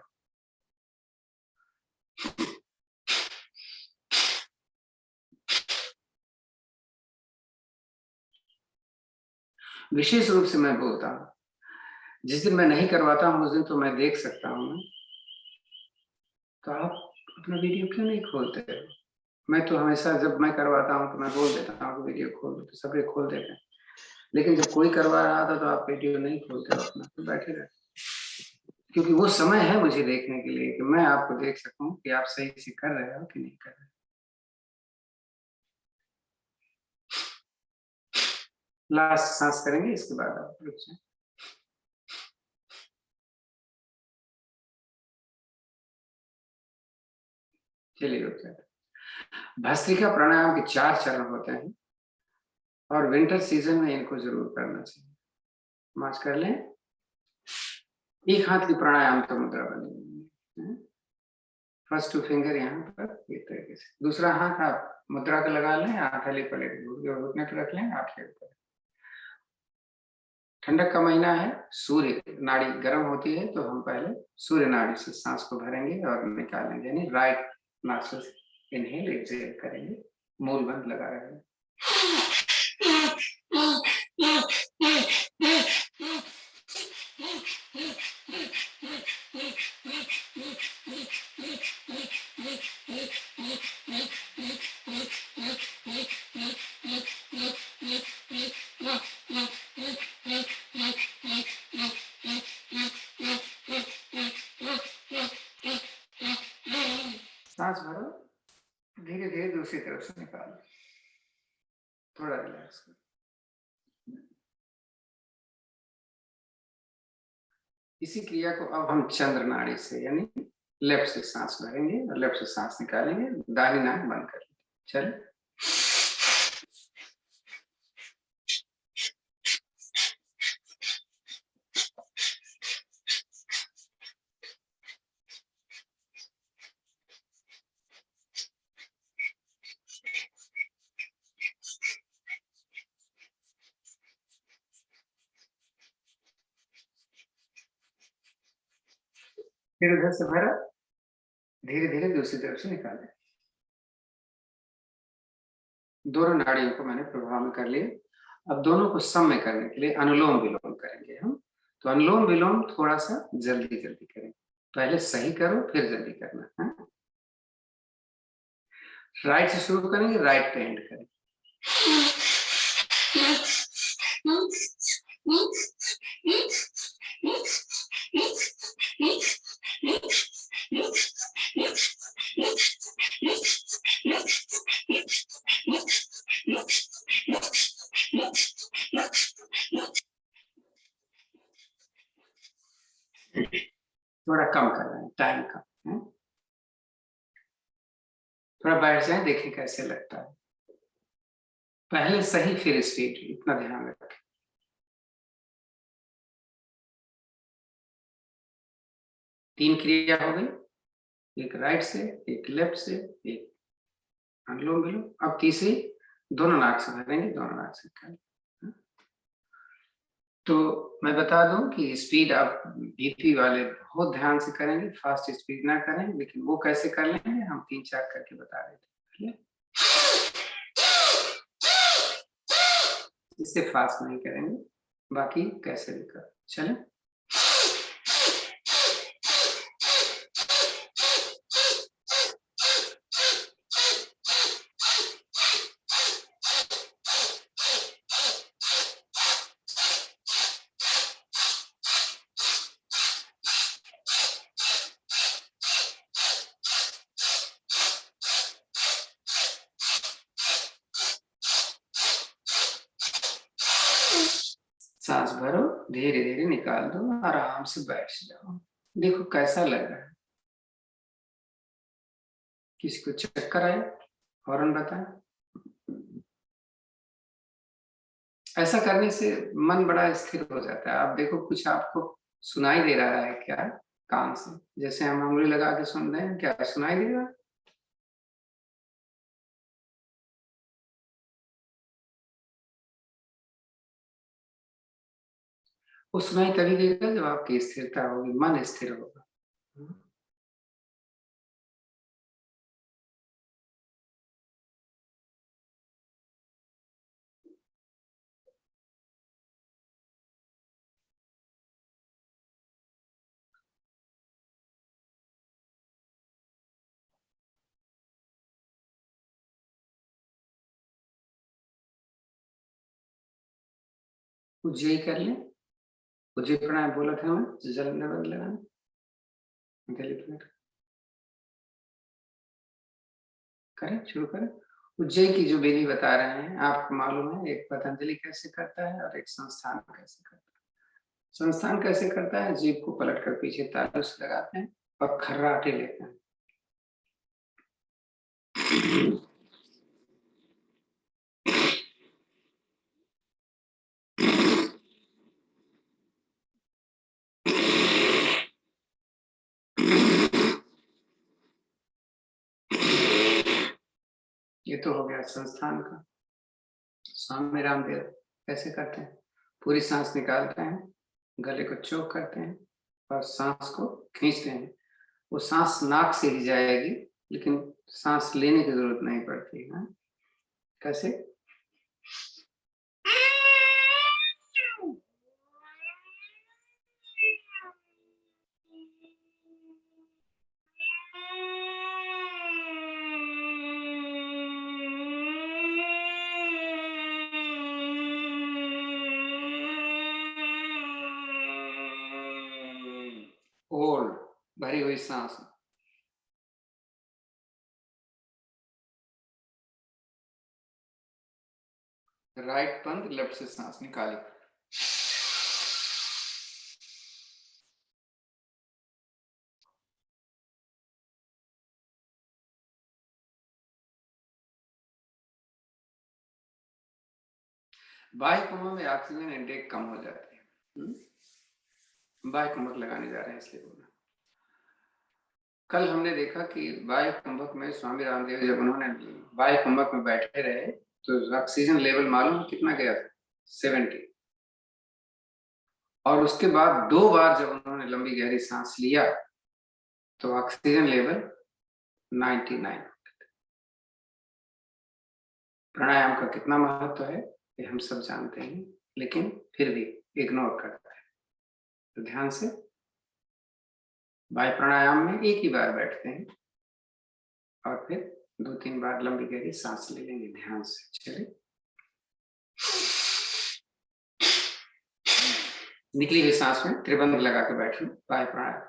विशेष रूप से मैं बोलता हूँ, जिस दिन मैं नहीं करवाता हूँ उस दिन तो मैं देख सकता हूँ ना, तो आप अपना वीडियो क्यों नहीं खोलते हो? मैं तो हमेशा जब मैं करवाता हूँ तो मैं बोल देता हूँ कि वीडियो खोल दो, तो सभी खोल देते हैं। लेकिन जब कोई करवा रहा था तो आप वीडियो नहीं खोलते हो अपना, तो बैठे रहते, क्योंकि वो समय है मुझे देखने के लिए कि मैं आपको देख सकूं कि आप सही से कर रहे हो कि नहीं कर रहे। लास्ट सांस करेंगे, इसके बाद आप रुक जाए। चलिए रुक जाए। भस्त्रिका प्राणायाम के 4 चरण होते हैं और विंटर सीजन में इनको जरूर करना चाहिए। मार्च कर लें। एक हाथ की प्राणायाम तो मुद्रा बनी, फर्स्ट 2 फिंगर यहाँ पर इस तरीके से, दूसरा हाथ आप मुद्रा का लगा लें, हथेली पलट घुटने पर रख लें, हथेली पर। ठंडक का महीना है, सूर्य नाड़ी गर्म होती है, तो हम पहले सूर्य नाड़ी से सांस को भरेंगे और निकालेंगे, यानी राइट नॉस्ट्रिल से इनहेल एक्सहेल करेंगे, मूल बंद लगा रहेंगे। सांस भरो, धीरे धीरे दूसरी तरफ से निकालो, थोड़ा रिलैक्स करो। इसी क्रिया को अब हम चंद्र नाड़ी से यानी लेफ्ट से सांस भरेंगे और लेफ्ट से सांस निकालेंगे, दाहिनी नाक बंद कर लेंगे। चलिए। फिर उधर से भरा, धीरे धीरे दूसरी तरफ से निकालें। दोनों नाड़ियों को मैंने प्रभाव में कर लिया। अब दोनों को सम में करने के लिए अनुलोम विलोम करेंगे हम। तो अनुलोम विलोम थोड़ा सा जल्दी जल्दी करेंगे, पहले सही करो फिर जल्दी करना है। राइट से शुरू करेंगे, राइट पे एंड करेंगे। थोड़ा कम कर रहे हैं, टाइम कम है। थोड़ा बैठ जाए, देखिए कैसे लगता है। पहले सही फिर स्पीड, इतना ध्यान रखें। तीन क्रिया हो गई, एक राइट से, एक लेफ्ट से, एक अनुलोम विलोम। अब तीसरी दोनों नाक से भरेंगे, दोनों नाक से निकालेंगे। तो मैं बता दूं कि स्पीड आप बीपी वाले बहुत ध्यान से करेंगे, फास्ट स्पीड ना करें। लेकिन वो कैसे कर लेंगे हम 3-4 करके बता रहे थे, इससे फास्ट नहीं करेंगे, बाकी कैसे भी कर। चलें। सांस भरो, धीरे धीरे निकाल दो, आराम से बैठ जाओ। देखो कैसा लग रहा है। किसी को चक्कर आए फौरन बताएं। ऐसा करने से मन बड़ा स्थिर हो जाता है। आप देखो कुछ आपको सुनाई दे रहा है क्या? कान से। जैसे हम उंगली लगा के सुन रहे हैं, क्या सुनाई देगा? वो सुनाई तभी देगा जब आपकी स्थिरता होगी, मन स्थिर होगा। उज्जयी कर लें, उज्जयी प्राणायाम बोला था हमें, जल नमन लगाना, गले पे करें, शुरू करें। उज्जयी की जो विधि बता रहे हैं, आपको मालूम है एक पतंजलि कैसे करता है और एक संस्थान कैसे करता है। संस्थान कैसे करता है? जीभ को पलट कर पीछे तालु से लगाते हैं और खर्राटे लेते हैं। ये तो हो गया संस्थान का। स्वामी रामदेव कैसे करते हैं? पूरी सांस निकालते हैं, गले को चौक करते हैं और सांस को खींचते हैं। वो सांस नाक से ही जाएगी, लेकिन सांस लेने की जरूरत नहीं पड़ती है। कैसे? होल्ड, भरी हुई सांस। राइट बंद, लेफ्ट से सांस निकाली। बाह्य कुंभ में ऑक्सीजन इनटेक कम हो जाती है। बाह्य कुंभक लगाने जा रहे हैं इसलिए बोला। कल हमने देखा कि बाह्य कुंभक में स्वामी रामदेव जब उन्होंने बाह्य कुंभक में बैठे रहे तो ऑक्सीजन लेवल मालूम कितना गया था? 70। और उसके बाद 2 बार जब उन्होंने लंबी गहरी सांस लिया तो ऑक्सीजन लेवल 99। प्राणायाम का कितना महत्व है ये हम सब जानते हैं, लेकिन फिर भी इग्नोर करता है। तो ध्यान से बाह्य प्राणायाम में एक ही बार बैठते हैं और फिर 2-3 बार लंबी गहरी सांस ले लेंगे ध्यान से। चलिए, निकली हुई सांस में त्रिबंध लगा के बैठ लो। बाह्य प्राणायाम।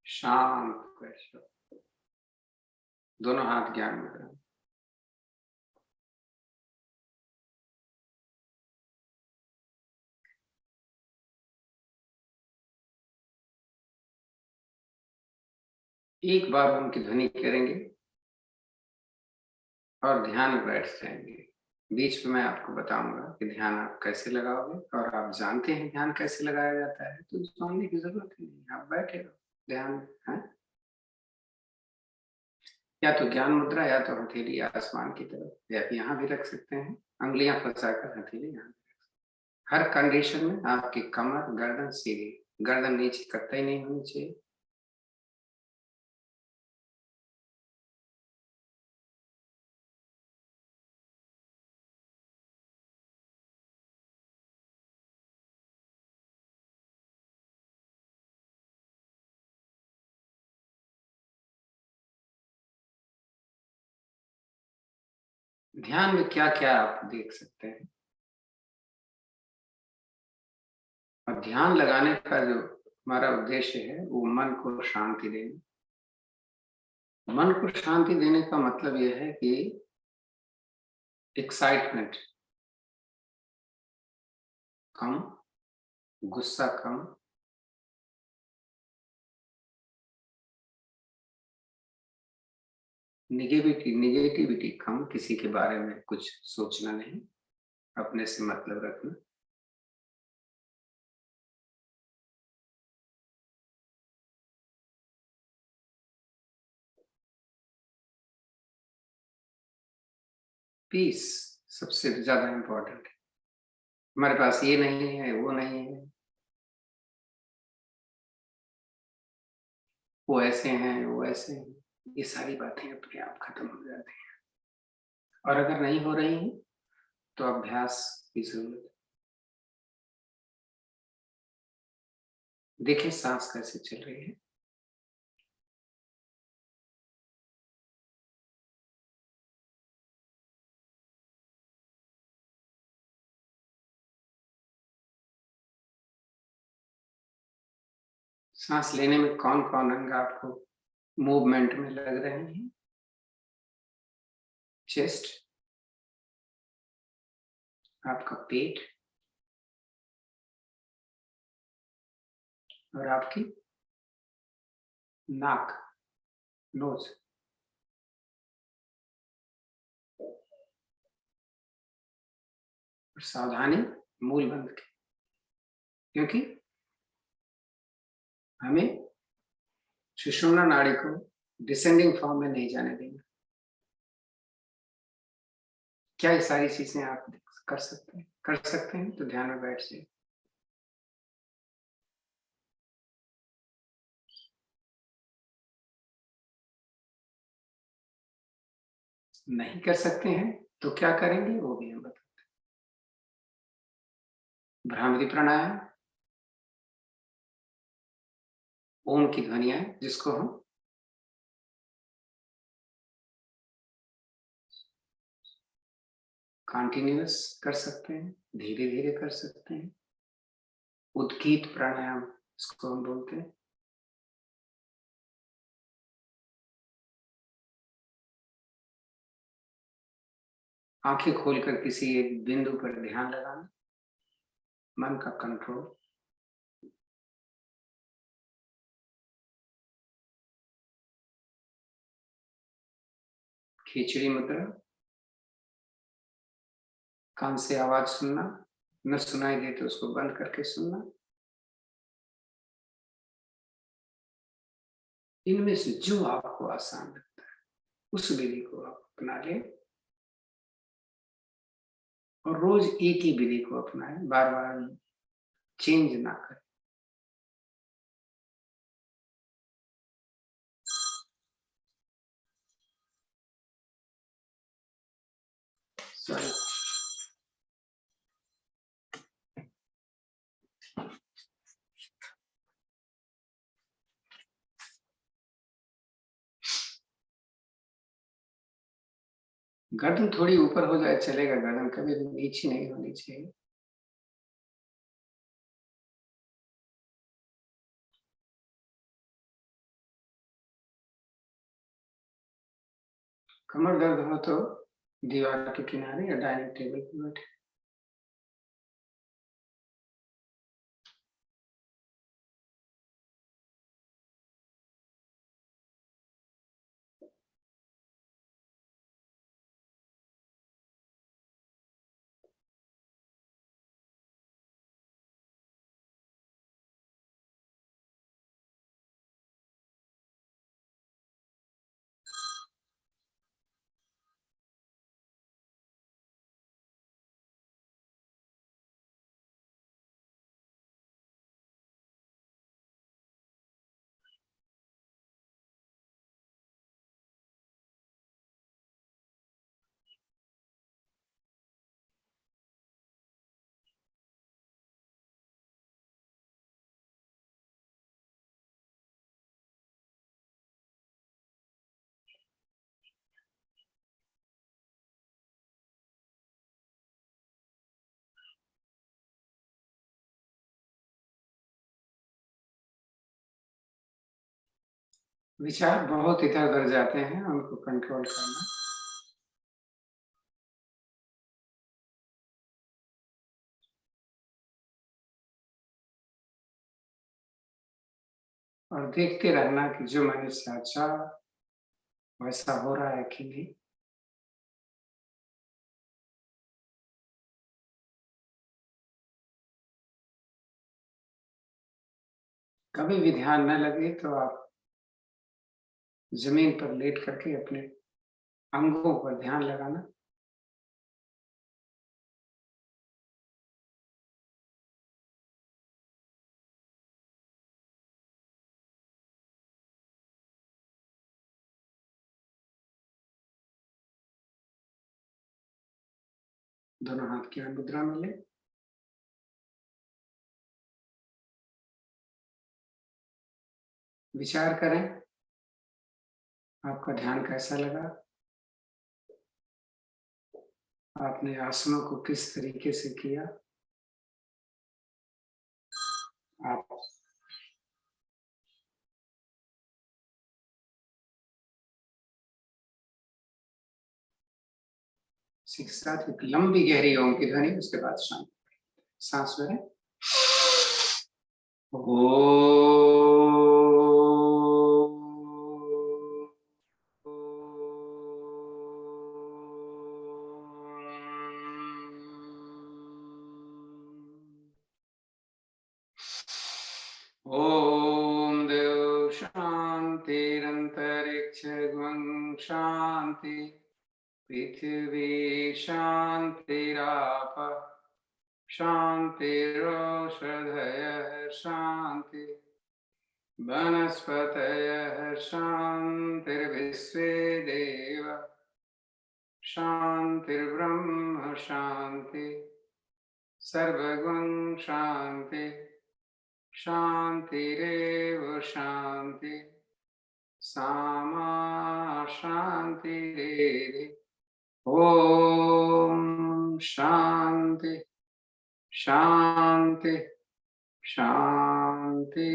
शांत बैठो, दोनों हाथ ज्ञान मुद्रा। एक बार उनकी ध्वनि करेंगे और ध्यान में बैठ जाएंगे। बीच में मैं आपको बताऊंगा कि ध्यान आप कैसे लगाओगे, और आप जानते हैं ध्यान कैसे लगाया जाता है, तो जानने की जरूरत ही नहीं, आप बैठे रहो ध्यान है। या तो ज्ञान मुद्रा, या तो हथेली आसमान की तरफ, या यहाँ भी रख सकते हैं अंगुलियां फंसाकर हथेली यहाँ। हर कंडीशन में आपकी कमर गर्दन सीधी, गर्दन नीचे कतई नहीं होनी चाहिए। ध्यान में क्या क्या आप देख सकते हैं, और ध्यान लगाने का जो हमारा उद्देश्य है वो मन को शांति देना। मन को शांति देने का मतलब यह है कि एक्साइटमेंट कम, गुस्सा कम, निगेटिविटी कम, किसी के बारे में कुछ सोचना नहीं, अपने से मतलब रखना। पीस सबसे ज्यादा इंपॉर्टेंट है। हमारे पास ये नहीं है, वो नहीं है, वो ऐसे हैं, वो ऐसे हैं, ये सारी बातें अपने आप खत्म हो जाती हैं। और अगर नहीं हो रही हैं तो अभ्यास की जरूरत है। देखें सांस कैसे चल रही है। सांस लेने में कौन कौन अंग आपको मूवमेंट में लग रहे हैं? चेस्ट, आपका पेट और आपकी नाक, नोज। और सावधानी मूल बंद की, क्योंकि हमें सुषुम्ना नाड़ी को डिसेंडिंग फॉर्म में नहीं जाने देंगे। क्या ये सारी चीजें आप कर सकते हैं? कर सकते हैं तो ध्यान में बैठ जाइए। नहीं कर सकते हैं तो क्या करेंगे वो भी हम बताते हैं। भ्रामरी प्राणायाम, ओम की ध्वनियां है जिसको हम कंटिन्यूअस कर सकते हैं, धीरे धीरे कर सकते हैं। उद्गीत प्राणायाम इसको हम बोलते हैं। आंखें खोलकर किसी एक बिंदु पर ध्यान लगाना, मन का कंट्रोल। खिचड़ी मुद्रा, कान से आवाज सुनना, न सुनाई दे तो उसको बंद करके सुनना। इनमें से जो आपको आसान लगता है उस विधि को आप अपना लें, और रोज एक ही विधि को अपनाएं, बार बार चेंज ना करें। सॉरी, गर्दन थोड़ी ऊपर हो जाए चलेगा, गर्दन कभी भी नीचे नहीं होनी चाहिए। कमर दर्द हो तो दीवार के किनारे या डाइनिंग टेबल पर बैठे। विचार बहुत इधर उधर जाते हैं, उनको कंट्रोल करना। और देखते रहना कि जो मैंने सोचा वैसा हो रहा है कि नहीं। कभी भी ध्यान न लगे तो आप जमीन पर लेट करके अपने अंगों पर ध्यान लगाना। दोनों हाथ की मुद्रा में ले। विचार करें आपका ध्यान कैसा लगा, आपने आसनों को किस तरीके से किया। आप साथ एक लंबी गहरी ओम की ध्वनि, उसके बाद शांत सांस भरें। ओम देव शांतिरंतरिक्ष शांति, पृथ्वी शांतिराप शांतिरोषधयः शांति, वनस्पतयः शांतिर्विश्वे देव शांतिर्ब्रह्म शांति, सर्वगुण शांति शांतिरेव शांति, सामा शांतिरेधि। ओम शांति शांति शांति।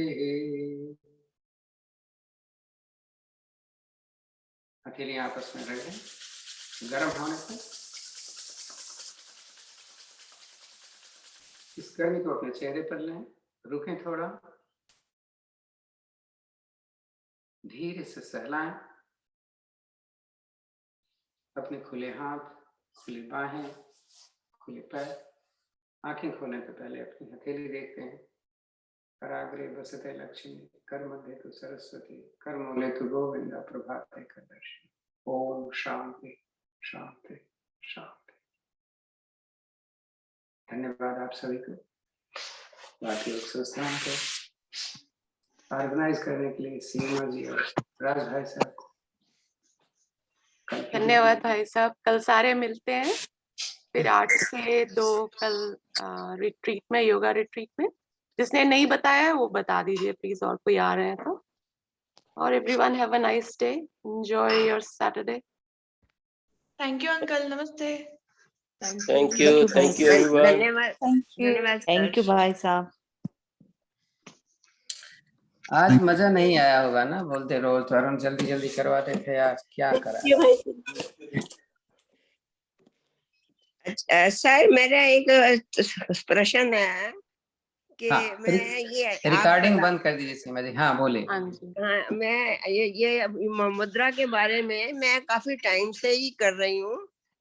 हथेली आपस में रखें, गर्म होने तक। इस गर्मी को अपने चेहरे पर लें, रुकें थोड़ा, धीरे से सहलाएं। अपने खुले हाथ, खुली बाहें, खुले पैर। आंखें खोलने से पहले अपनी हथेली देखते हैं। कराग्रे वसते लक्ष्मी, कर मध्य तु सरस्वती, कर मूले तु गोविंदा, प्रभाते कर दर्शनी। ओम शांति शांति शांति। धन्यवाद आप सभी को, बाकी योग संस्थान को ऑर्गेनाइज करने के लिए सीमा जी और राज भाई साहब को धन्यवाद भाई साहब। कल सारे मिलते हैं, फिर 8 से 2 कल रिट्रीट में, योगा रिट्रीट में। जिसने नहीं बताया है वो बता दीजिए प्लीज, और कोई आ रहे हैं तो। और everyone have a nice day, enjoy your Saturday. Thank you uncle, नमस्ते। Thank you everyone. धन्यवाद धन्यवाद थैंक यू भाई साहब। आज मजा नहीं आया होगा ना, बोलते रोज तो अरुण जल्दी जल्दी करवाते थे, आज क्या करा। अच्छा सर, मेरा एक प्रश्न है कि हाँ, मैं ये रिकॉर्डिंग बंद कर दीजिए सीमा जी। हाँ बोले। हाँ जी, हाँ, मैं ये मुद्रा के बारे में मैं काफी टाइम से ही कर रही हूँ,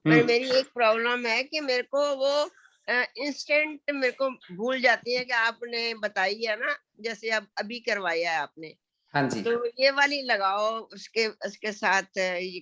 पर मेरी एक प्रॉब्लम है कि मेरे को वो इंस्टेंट मेरे को भूल जाती है कि आपने बताई है ना, जैसे अब अभी करवाया है आपने। हाँ जी, तो ये वाली लगाओ, उसके साथ ये